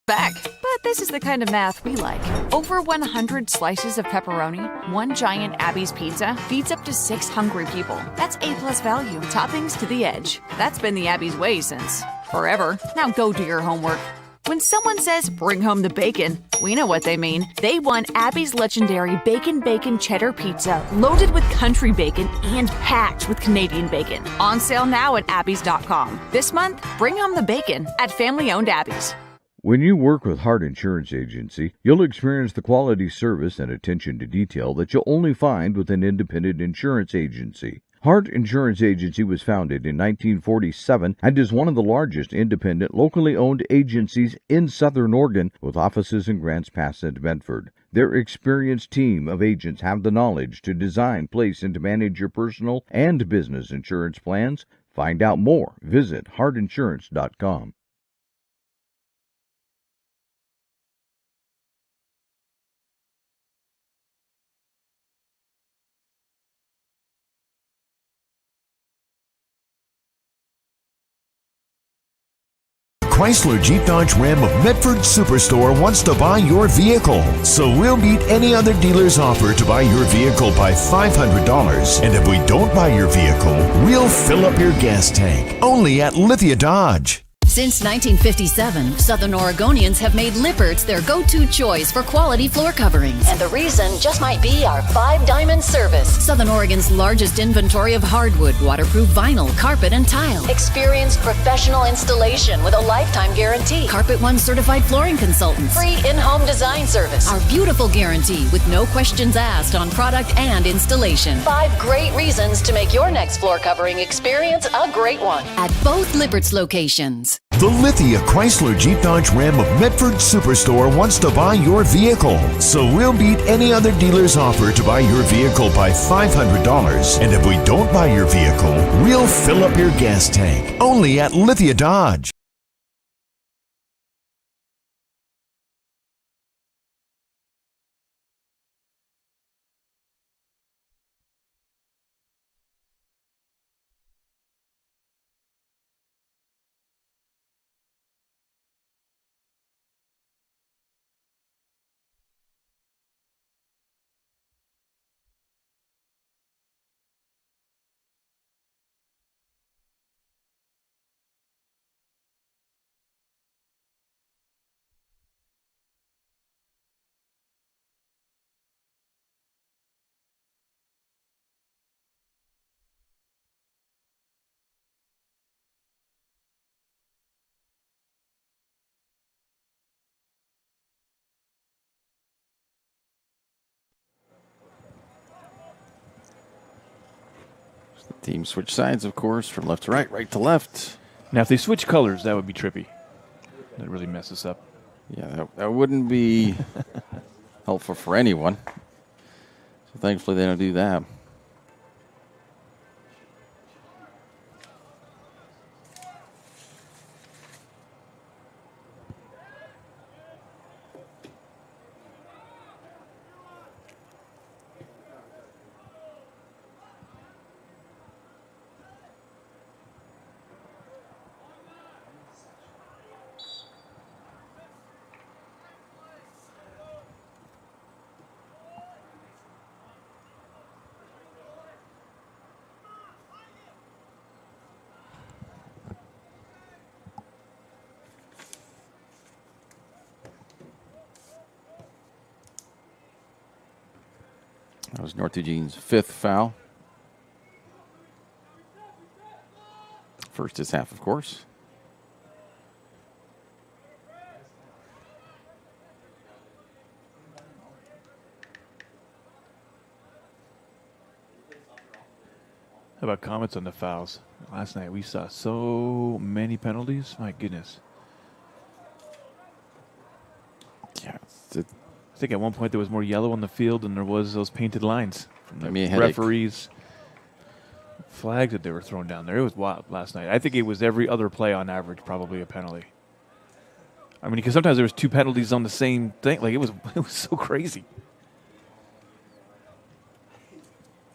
Back. But this is the kind of math we like. Over 100 slices of pepperoni, 1 giant Abby's pizza feeds up to 6 hungry people. That's A+ value. Toppings to the edge. That's been the Abby's way since forever. Now go do your homework. When someone says, bring home the bacon, we know what they mean. They want Abby's legendary Bacon Cheddar Pizza, loaded with country bacon and packed with Canadian bacon. On sale now at Abby's.com. This month, bring home the bacon at family-owned Abby's. When you work with Hart Insurance Agency, you'll experience the quality service and attention to detail that you'll only find with an independent insurance agency. Hart Insurance Agency was founded in 1947 and is one of the largest independent, locally owned agencies in Southern Oregon, with offices in Grants Pass and Medford. Their experienced team of agents have the knowledge to design, place, and to manage your personal and business insurance plans. Find out more. Visit heartinsurance.com. Chrysler Jeep Dodge Ram of Medford Superstore wants to buy your vehicle. So we'll beat any other dealer's offer to buy your vehicle by $500. And if we don't buy your vehicle, we'll fill up your gas tank. Only at Lithia Dodge. Since 1957, Southern Oregonians have made Lippert's their go-to choice for quality floor coverings. And the reason just might be our 5-diamond service. Southern Oregon's largest inventory of hardwood, waterproof vinyl, carpet, and tile. Experienced professional installation with a lifetime guarantee. Carpet One certified flooring consultants. Free in-home design service. Our beautiful guarantee with no questions asked on product and installation. 5 great reasons to make your next floor covering experience a great one at both Lippert's locations. The Lithia Chrysler Jeep Dodge Ram of Medford Superstore wants to buy your vehicle. So we'll beat any other dealer's offer to buy your vehicle by $500. And if we don't buy your vehicle, we'll fill up your gas tank. Only at Lithia Dodge. Team switch sides, of course, from left to right, right to left. Now, if they switch colors, that would be trippy. That really messes up. Yeah, that wouldn't be helpful for anyone. So thankfully, they don't do that. That was North Eugene's 5th foul. First this half, of course. How about comments on the fouls? Last night we saw so many penalties. My goodness. Yeah. I think at one point there was more yellow on the field than there was those painted lines from the headache. referees. Flags that they were throwing down there. It was wild last night. I think it was every other play on average probably a penalty. I mean, because sometimes there was 2 penalties on the same thing. Like it was so crazy.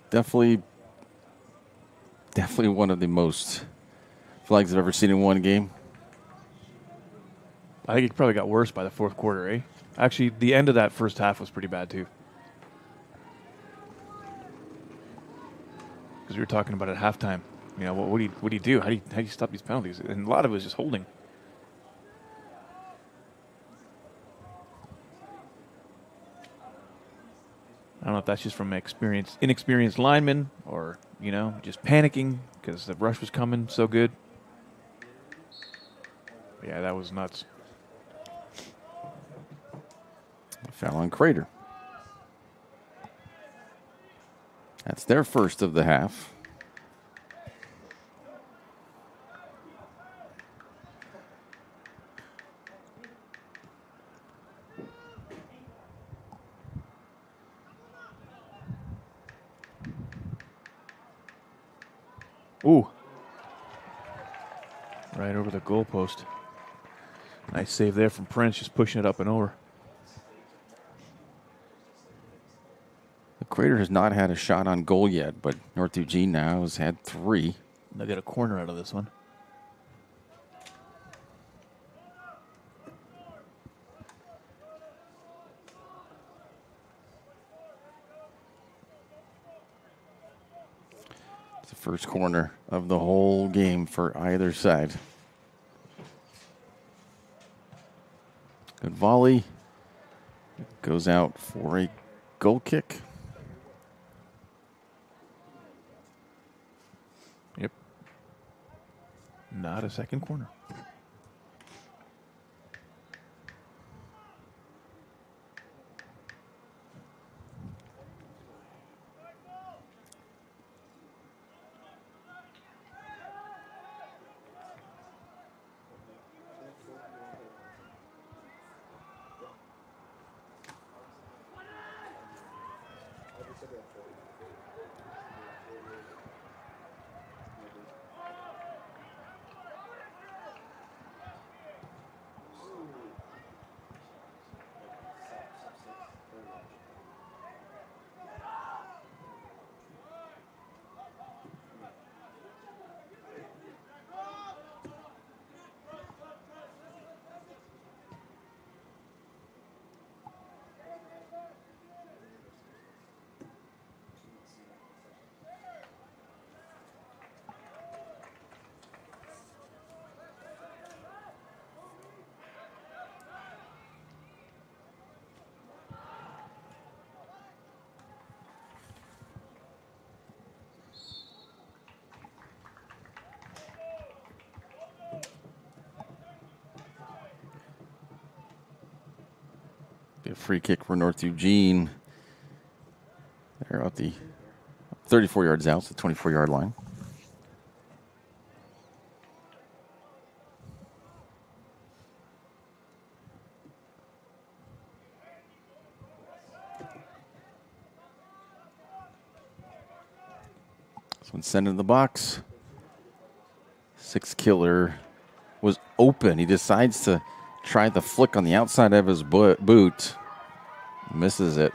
Definitely one of the most flags I've ever seen in one game. I think it probably got worse by the 4th quarter, eh? Actually, the end of that first half was pretty bad, too. Because we were talking about at halftime. You know, what do you do? How do you stop these penalties? And a lot of it was just holding. I don't know if that's just from inexperienced linemen or, you know, just panicking because the rush was coming so good. Yeah, that was nuts. Foul on Crater. That's their first of the half. Ooh. Right over the goalpost. Nice save there from Prince, just pushing it up and over. The Crater has not had a shot on goal yet, but North Eugene now has had 3. They'll get a corner out of this one. It's the first corner of the whole game for either side. Good volley. Goes out for a goal kick. Yep. Not a second corner. A free kick for North Eugene. They're out the 34 yards out, the 24-yard line. This one's sent in the box. Six Killer was open. He decides to try the flick on the outside of his boot. Misses it.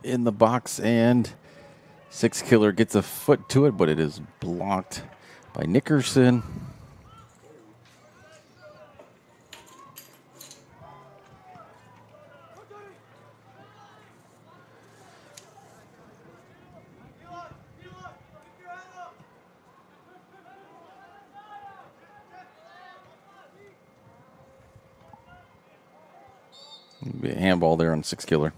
In the box, and Six Killer gets a foot to it, but it is blocked by Nickerson. Be a handball there on 6-killer.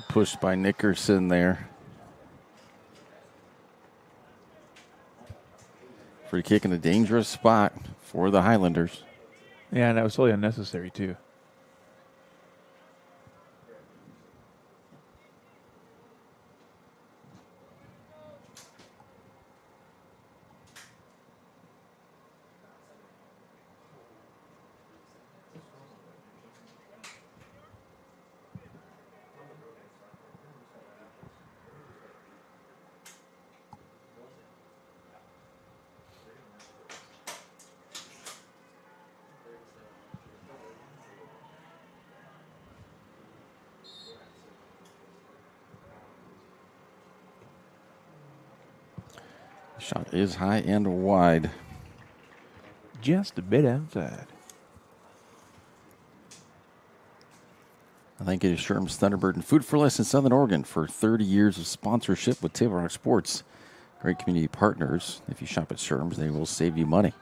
Pushed by Nickerson there. Free kick in a dangerous spot for the Highlanders. Yeah, and that was totally unnecessary, too. Shot is high and wide. Just a bit outside. Thank you to Sherm's Thunderbird and Food for Less in Southern Oregon for 30 years of sponsorship with Table Rock Sports. Great community partners. If you shop at Sherm's, they will save you money.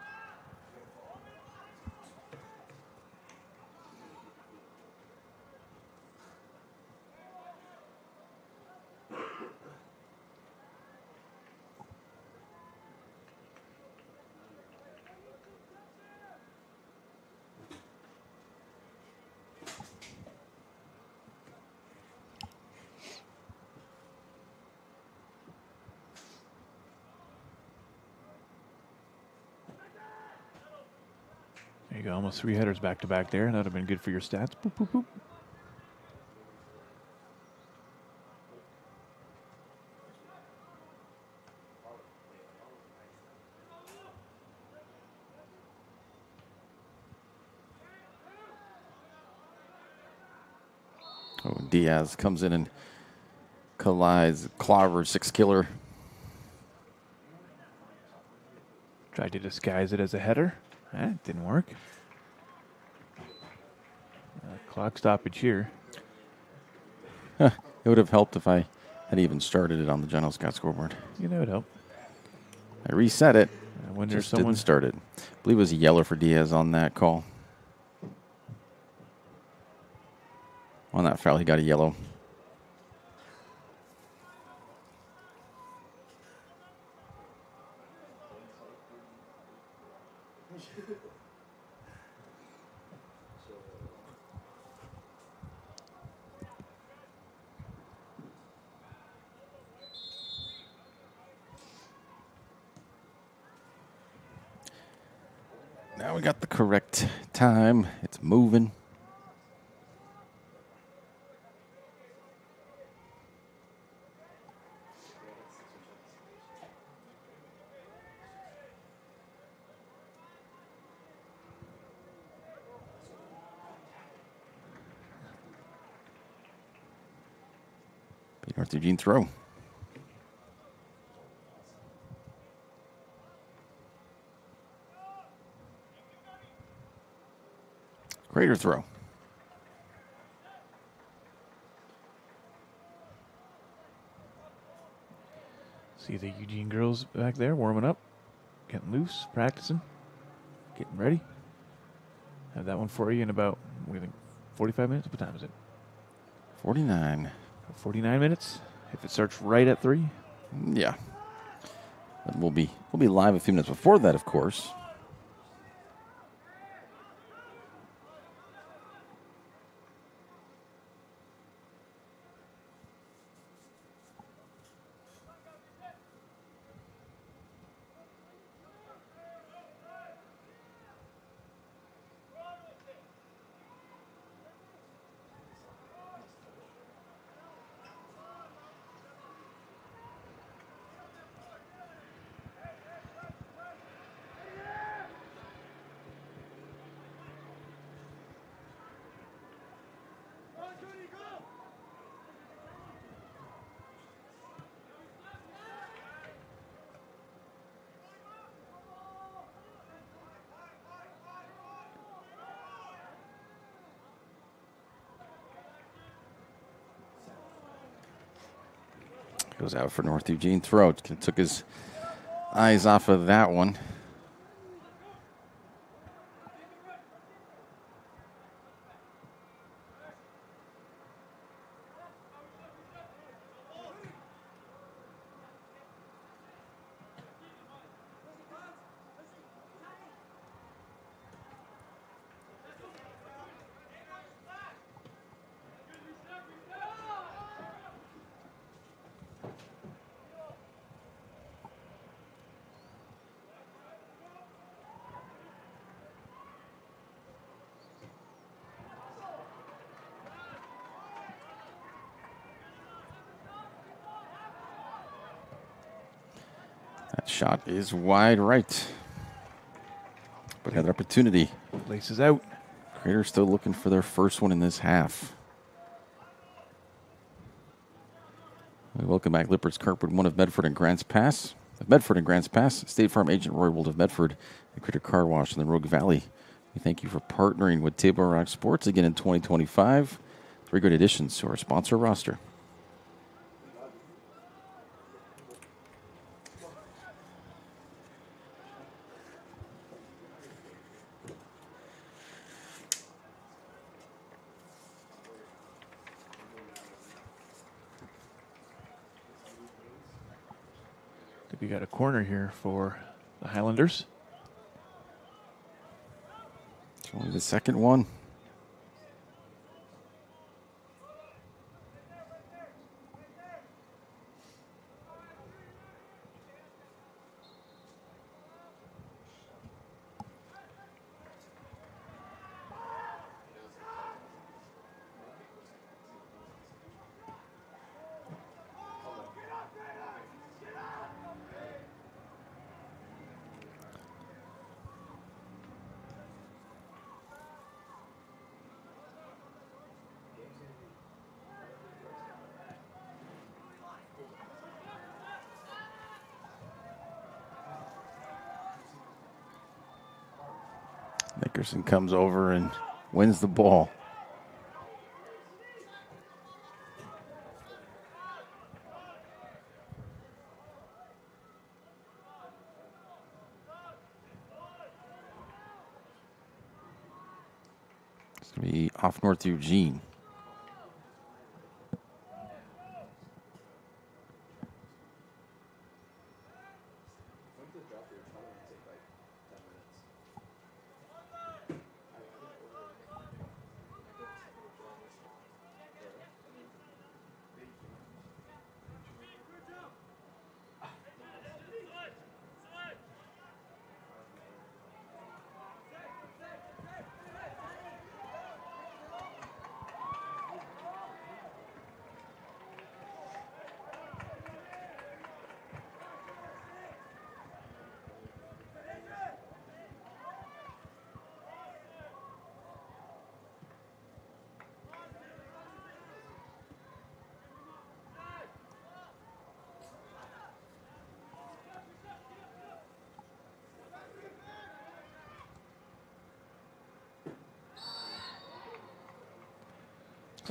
There you go, almost 3 headers back-to-back there. That would have been good for your stats. Boop, boop, boop. Oh, Diaz comes in and collides. Clover, 6-killer. Tried to disguise it as a header. It didn't work. Clock stoppage here. It would have helped if I had even started it on the General Scott scoreboard. Yeah, that would help. I reset it. I wonder if Just someone didn't start it. I believe it was a yellow for Diaz on that call. On that foul, he got a yellow. Now we got the correct time. It's moving. North Eugene throw. Greater throw. See the Eugene girls back there warming up, getting loose, practicing, getting ready. Have that one for you in about, we think, 45 minutes. What time is it? 49. 49 minutes. If it starts right at 3. Yeah. And we'll be live a few minutes before that, of course. Goes out for North Eugene throw. Took his eyes off of that one. That shot is wide right. But another opportunity. Laces out. Crater still looking for their first one in this half. We welcome back Lippert's Carpet One of Medford and Grants Pass. At Medford and Grants Pass, State Farm Agent Roy Wold of Medford and Critter Car Wash in the Rogue Valley. We thank you for partnering with Table Rock Sports again in 2025. 3 great additions to our sponsor roster. We got a corner here for the Highlanders. It's only the second one. Nickerson comes over and wins the ball. It's going to be off North Eugene.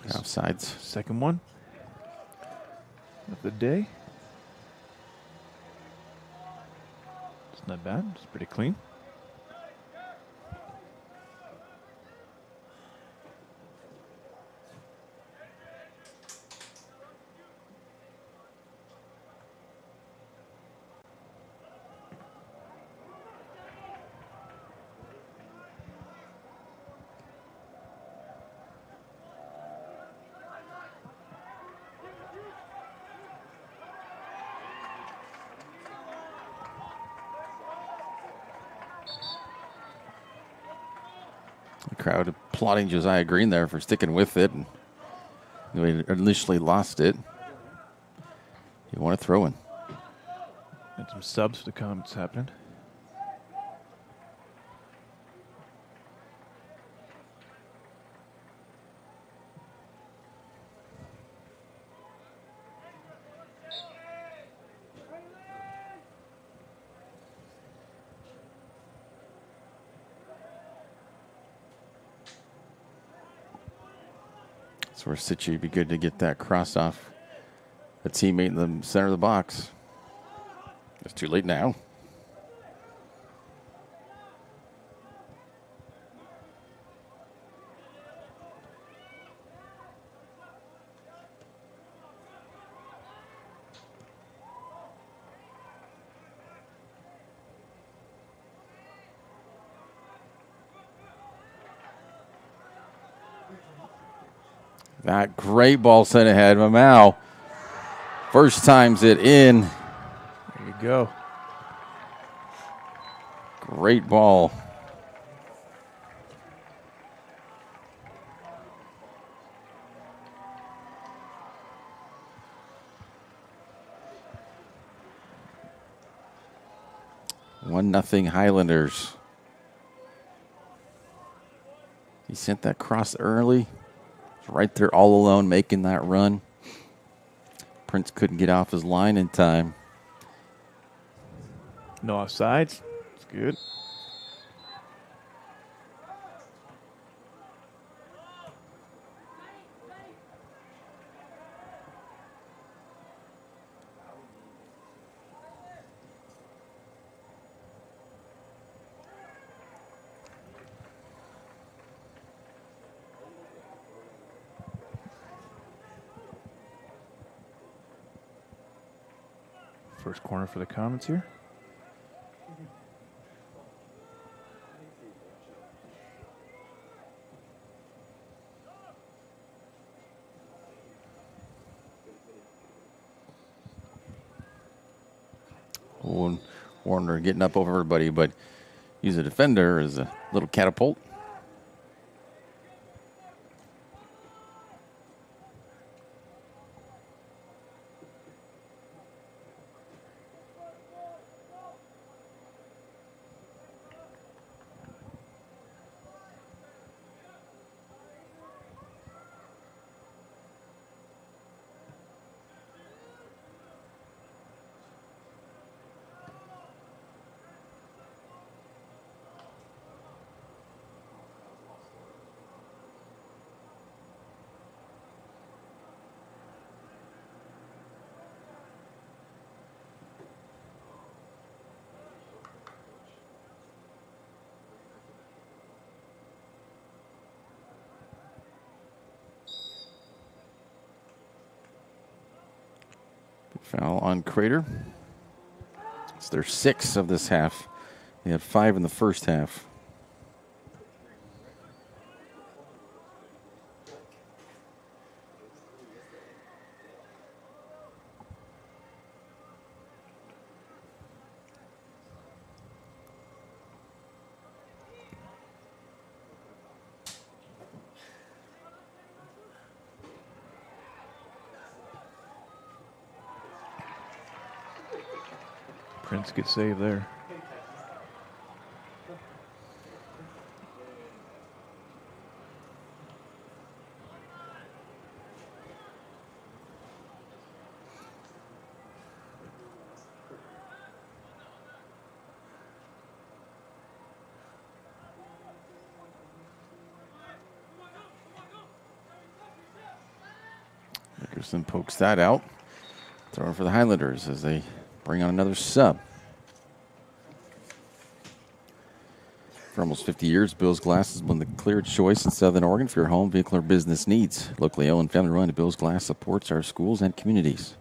Offsides. Second one of the day. It's not bad. It's pretty clean. The crowd applauding Josiah Green there for sticking with it. And they initially lost it. You want to throw in. And some subs to come. What's happening? So we're Sitchy, be good to get that cross off a teammate in the center of the box. It's too late now. That great ball sent ahead. Mamau first times it in. There you go. Great ball. One nothing Highlanders. He sent that cross early. Right there all alone making that run. Prince couldn't get off his line in time. No offsides. It's good. First corner for the Comets here. Oh, Warner getting up over everybody, but he's a defender as a little catapult. Foul on Crater. It's their 6th of this half. They had 5 in the first half. Prince gets saved there. Nickerson pokes that out. Throwing for the Highlanders as they bring on another sub. For almost 50 years, Bill's Glass has been the clear choice in Southern Oregon for your home, vehicle, or business needs. Locally owned and family run, Bill's Glass supports our schools and communities.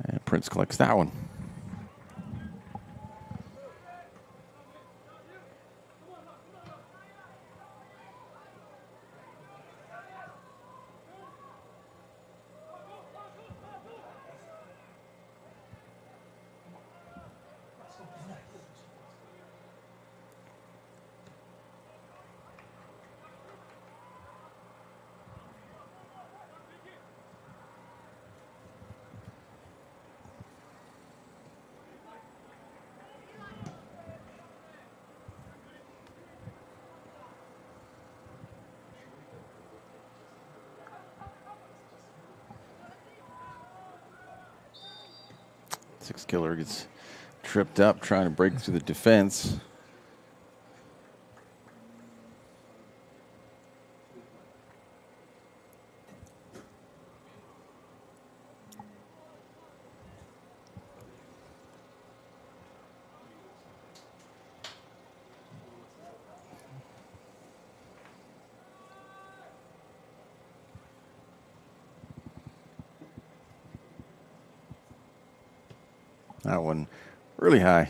And Prince collects that one. Six Killer gets tripped up trying to break through the defense. That one really high.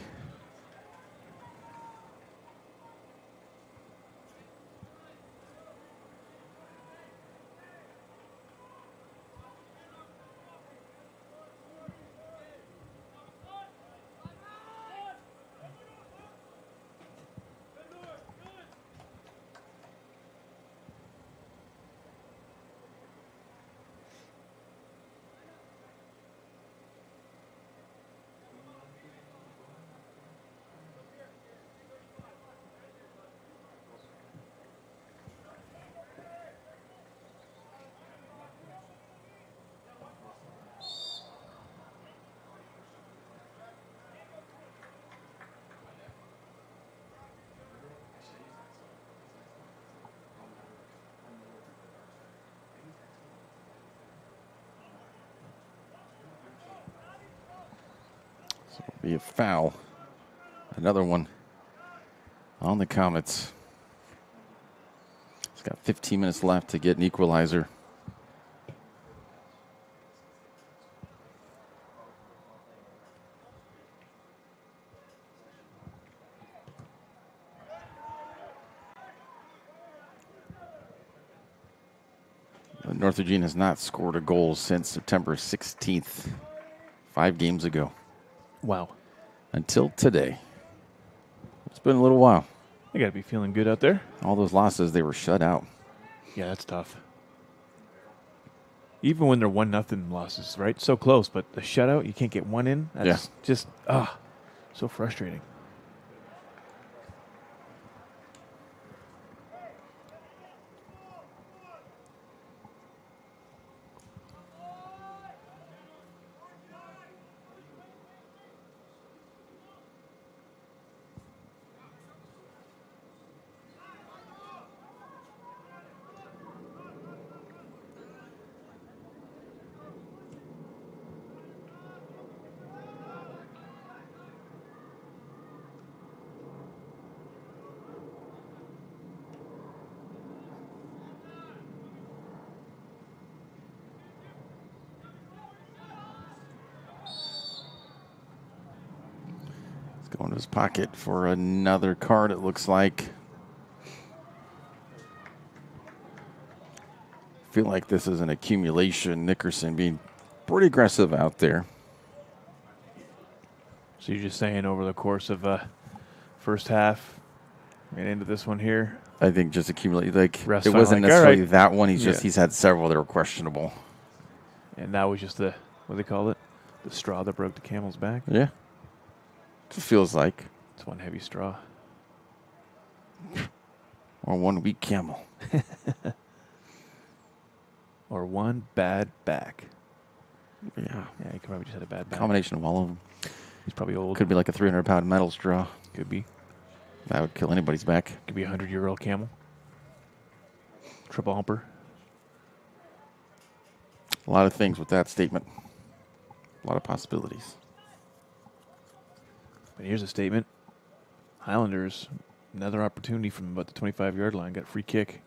Be a foul. Another one on the Comets. It's got 15 minutes left to get an equalizer. North Eugene has not scored a goal since September 16th, 5 games ago. Wow. Until today. It's been a little while. They got to be feeling good out there. All those losses, they were shut out. Yeah, that's tough. Even when they're 1-0 losses, right? So close, but the shutout, you can't get one in. That's just, so frustrating. Going to his pocket for another card, it looks like. I feel like this is an accumulation. Nickerson being pretty aggressive out there. So you're just saying over the course of first half and into this one here? I think just accumulate. Like Refs it wasn't necessarily that one. Yeah. He's had several that were questionable. And that was just the, what do they call it? The straw that broke the camel's back? Yeah. It feels like. It's one heavy straw. Or one weak camel. Or one bad back. Yeah. Yeah, he probably just had a bad back. Combination of all of them. He's probably old. Could be like a 300-pound metal straw. Could be. That would kill anybody's back. Could be a 100-year-old camel. Triple humper. A lot of things with that statement. A lot of possibilities. But here's a statement. Highlanders, another opportunity from about the 25-yard line. Got a free kick.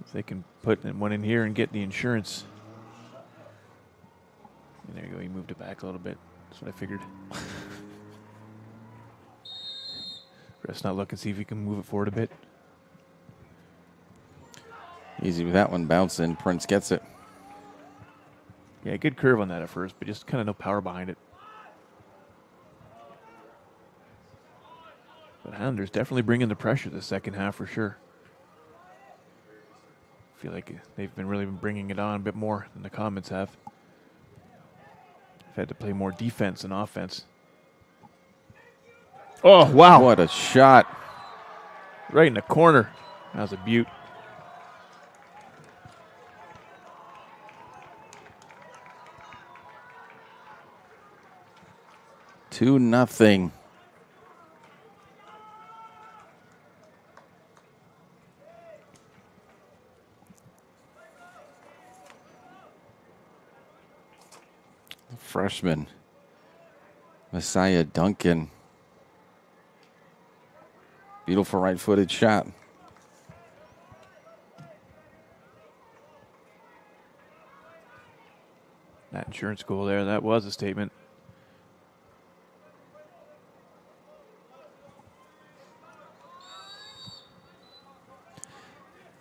If they can put one in here and get the insurance. And there you go. He moved it back a little bit. That's what I figured. Ref's not looking, see if he can move it forward a bit. Easy with that one. Bouncing. Prince gets it. Yeah, good curve on that at first, but just kind of no power behind it. But Highlanders definitely bringing the pressure the second half for sure. I feel like they've really been bringing it on a bit more than the Comets have. They've had to play more defense than offense. Oh, wow. What a shot. Right in the corner. That was a beaut. 2-0. Freshman Messiah Duncan. Beautiful right-footed shot. That insurance school there, that was a statement.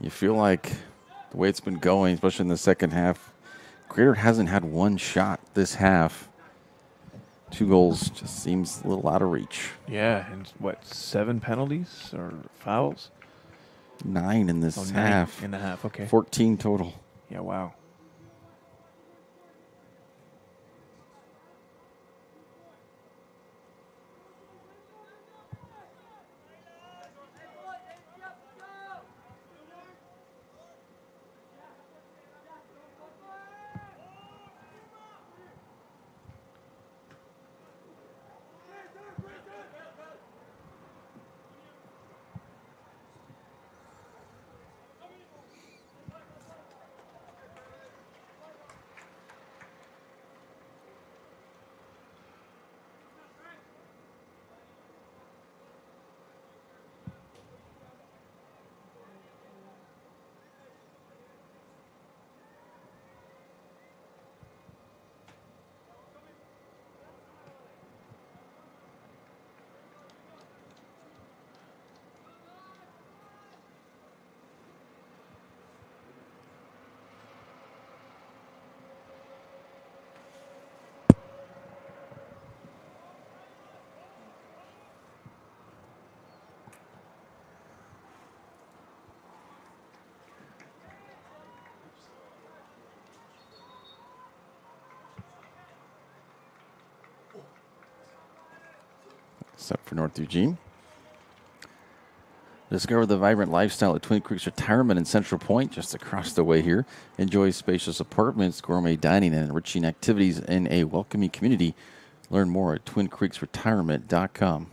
You feel like the way it's been going, especially in the second half, Greater hasn't had one shot this half. 2 goals just seems a little out of reach. Yeah, and what, 7 penalties or fouls? 9 in this half. 9 in the half, okay. 14 total. Yeah, wow. Except for North Eugene. Discover the vibrant lifestyle at Twin Creeks Retirement in Central Point, just across the way here. Enjoy spacious apartments, gourmet dining, and enriching activities in a welcoming community. Learn more at TwinCreeksRetirement.com.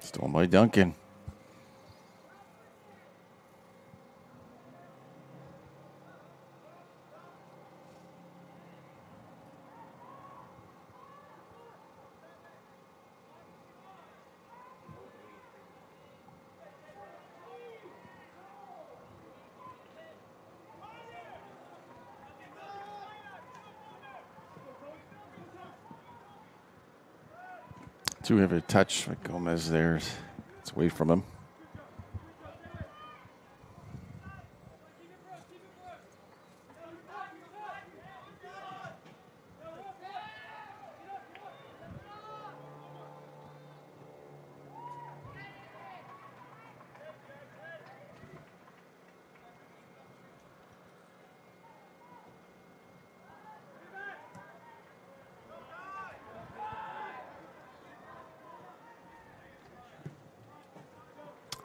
Stolen by Duncan. Do we have a touch with Gomez there? It's away from him.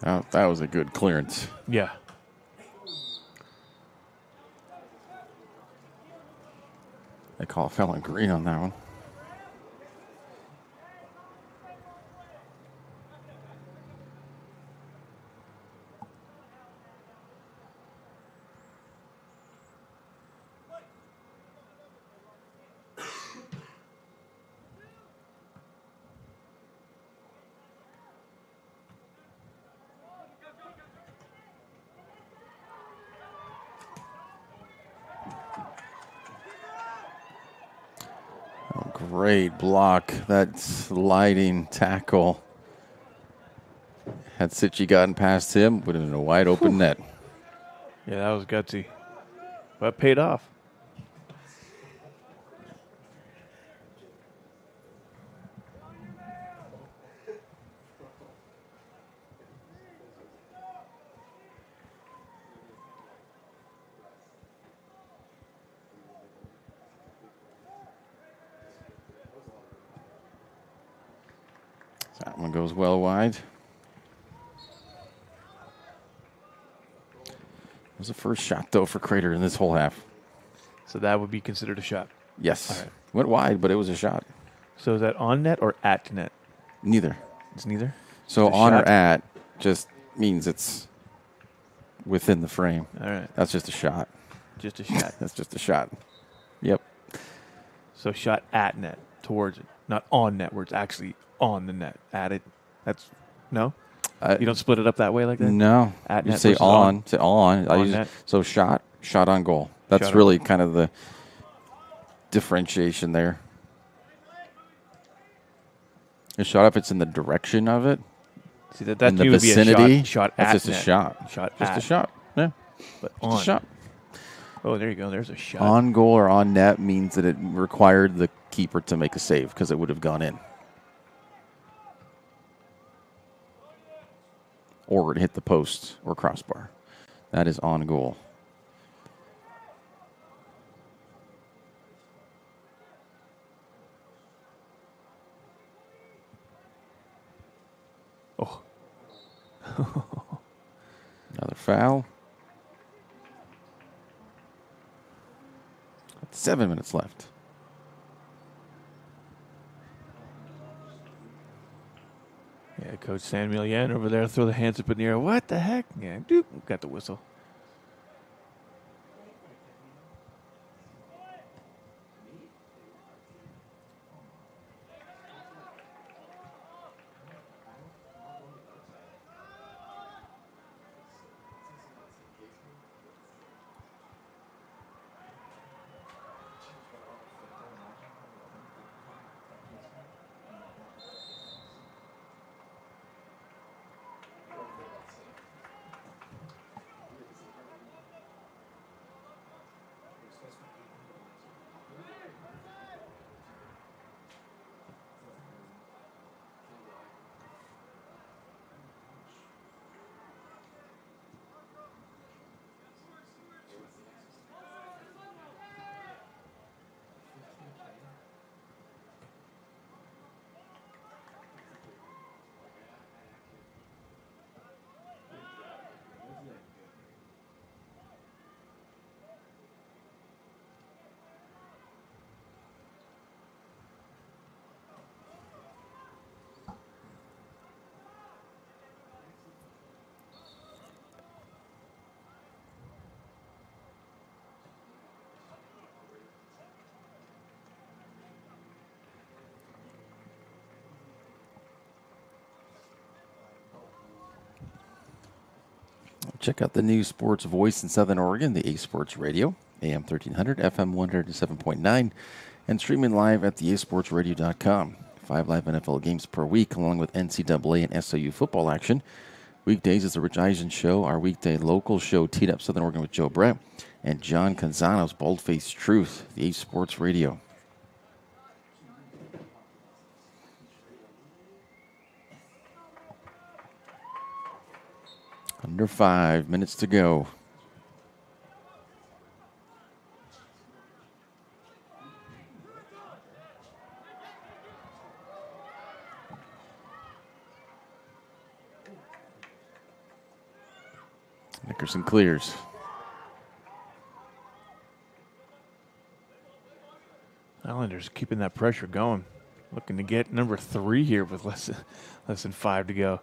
Oh, that was a good clearance. Yeah. They call Fallon Green on that one. Great block. That sliding tackle. Had Sitchy gotten past him, would have been a wide open net. Yeah, that was gutsy. But paid off. That one goes well wide. It was the first shot, though, for Crater in this whole half. So that would be considered a shot. Yes. All right. Went wide, but it was a shot. So is that on net or at net? Neither. It's neither? So It's a on shot? or at just means it's within the frame. All right. That's just a shot. Just a shot. That's just a shot. Yep. So shot at net, towards it. Not on net, where it's actually on the net. At it. That's, no? You don't split it up that way like that? No. At You net say versus on. Say on. On net. So shot on goal. That's Shot on really goal. kind of the differentiation there. A shot if it's in the direction of it. See, that in to the me would be a vicinity. shot That's at just net. a shot. Shot Just at. a shot. Yeah. But Just on. a shot. Oh, there you go. There's a shot. On goal or on net means that it required the keeper to make a save because it would have gone in. Or it hit the post or crossbar. That is on goal. Oh. Another foul. 7 minutes left. Yeah, Coach Samuel Yan over there, throw the hands up in the air. What the heck? Yeah, doop, got the whistle. Check out the new sports voice in Southern Oregon, the A Sports Radio, AM 1300, FM 107.9, and streaming live at theasportsradio.com. 5 live NFL games per week, along with NCAA and SOU football action. Weekdays is the Rich Eisen Show, our weekday local show, teed up Southern Oregon with Joe Brett, and John Canzano's Bald-Faced Truth, the A Sports Radio. Under 5 minutes to go. Nickerson clears. Islanders keeping that pressure going. Looking to get number 3 here with less than 5 to go.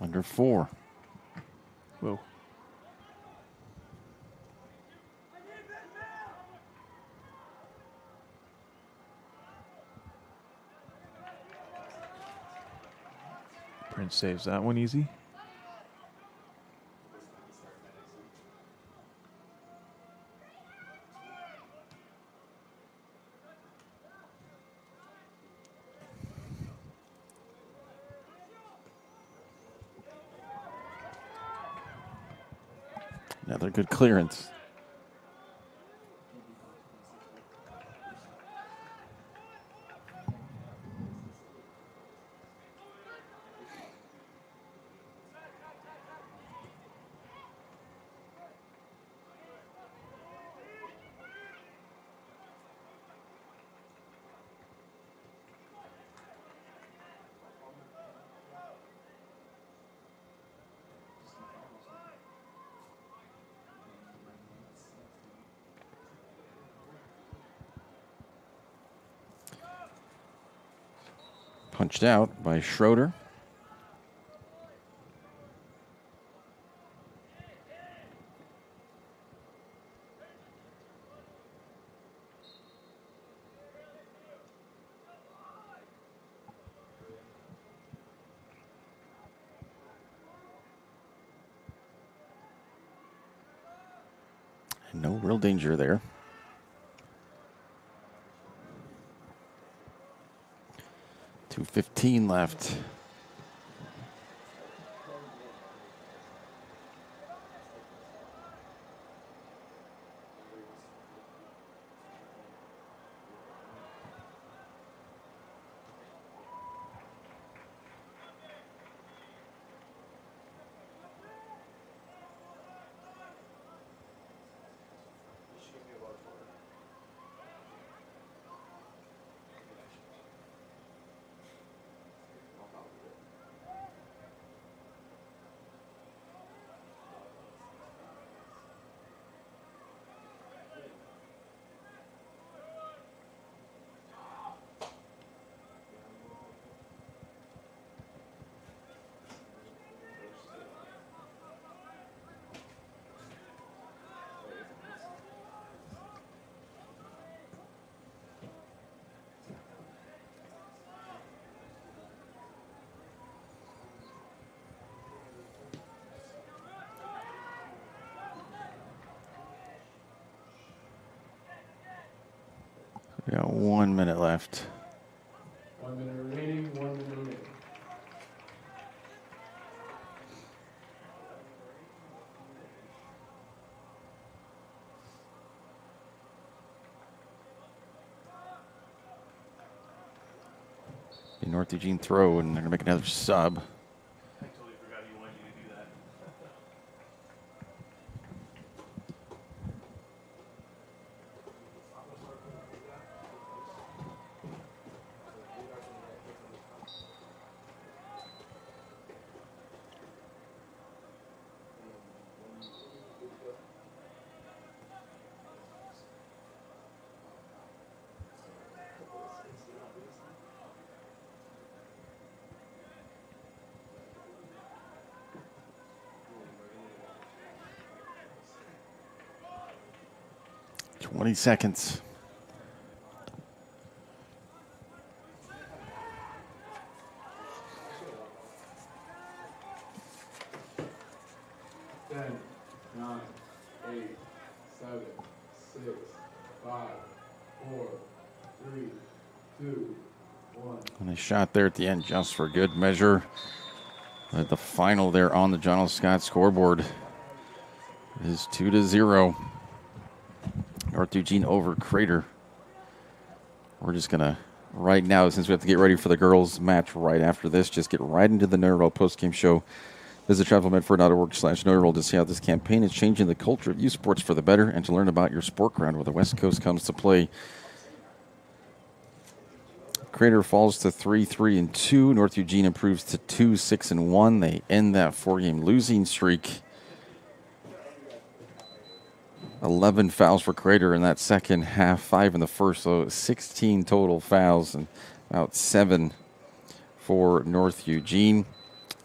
Under 4. Whoa. Prince saves that one easy. Another good clearance. Punched out by Schroeder. And no real danger there. 2:15 left. We got 1 minute left. 1 minute remaining, 1 minute remaining. The North Eugene throw, and they're going to make another sub. Twenty seconds. Ten, 9, 8, 7, 6, 5, 4, 3, 2, 1. And a shot there at the end just for good measure. But the final there on the John L. Scott scoreboard is 2-0. North Eugene over Crater. We're just going to, right now, since we have to get ready for the girls' match right after this, just get right into the NOYRL postgame show. Visit travelmedford.org/NOYRL to see how this campaign is changing the culture of youth sports for the better and to learn about your sport ground where the West Coast comes to play. Crater falls to 3-3-2. North Eugene improves to 2-6-1. They end that 4-game losing streak. 11 fouls for Crater in that second half, 5 in the first, so 16 total fouls and about 7 for North Eugene.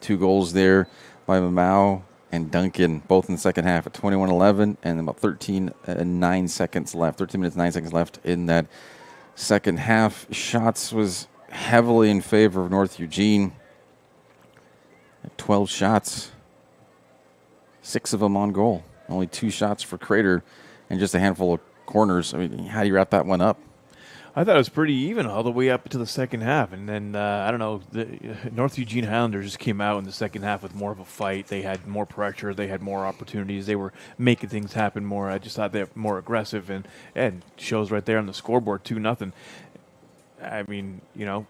2 goals there by Mamau and Duncan, both in the second half at 21-11 and about 13 and 9 seconds left, 13 minutes, 9 seconds left in that second half. Shots was heavily in favor of North Eugene. 12 shots, 6 of them on goal. Only 2 shots for Crater and just a handful of corners. I mean, how do you wrap that one up? I thought it was pretty even all the way up to the second half. And then, I don't know, the North Eugene Highlanders just came out in the second half with more of a fight. They had more pressure. They had more opportunities. They were making things happen more. I just thought they were more aggressive. And shows right there on the scoreboard, 2-0. I mean,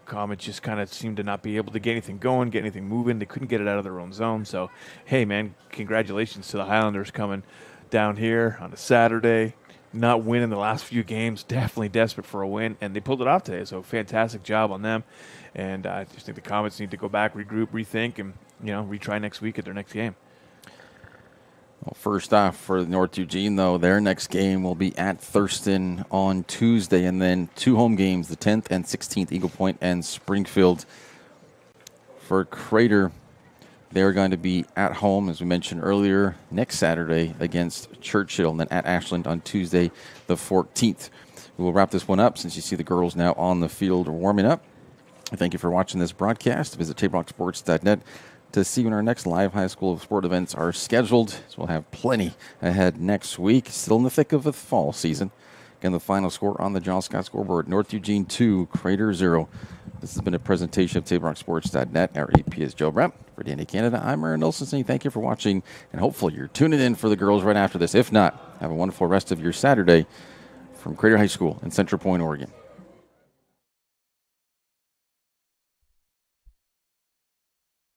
Comet just kind of seemed to not be able to get anything going, get anything moving. They couldn't get it out of their own zone. So, hey, man, congratulations to the Highlanders coming down here on a Saturday. Not winning the last few games, definitely desperate for a win, and they pulled it off today, so fantastic job on them. And I just think the Comets need to go back, regroup, rethink, and retry next week at their next game. Well, first off, for North Eugene, though, their next game will be at Thurston on Tuesday, and then 2 home games, the 10th and 16th, Eagle Point and Springfield. For Crater, they're going to be at home, as we mentioned earlier, next Saturday against Churchill, and then at Ashland on Tuesday, the 14th. We will wrap this one up since you see the girls now on the field warming up. Thank you for watching this broadcast. Visit tablerocksports.net to see when our next live high school sport events are scheduled. So we'll have plenty ahead next week, still in the thick of the fall season. Again, the final score on the John Scott scoreboard, North Eugene 2, Crater 0. This has been a presentation of tablerocksports.net. Our AP is Joe Brett. For Danny Canada, I'm Aaron Nilsson saying thank you for watching, and hopefully you're tuning in for the girls right after this. If not, have a wonderful rest of your Saturday from Crater High School in Central Point, Oregon.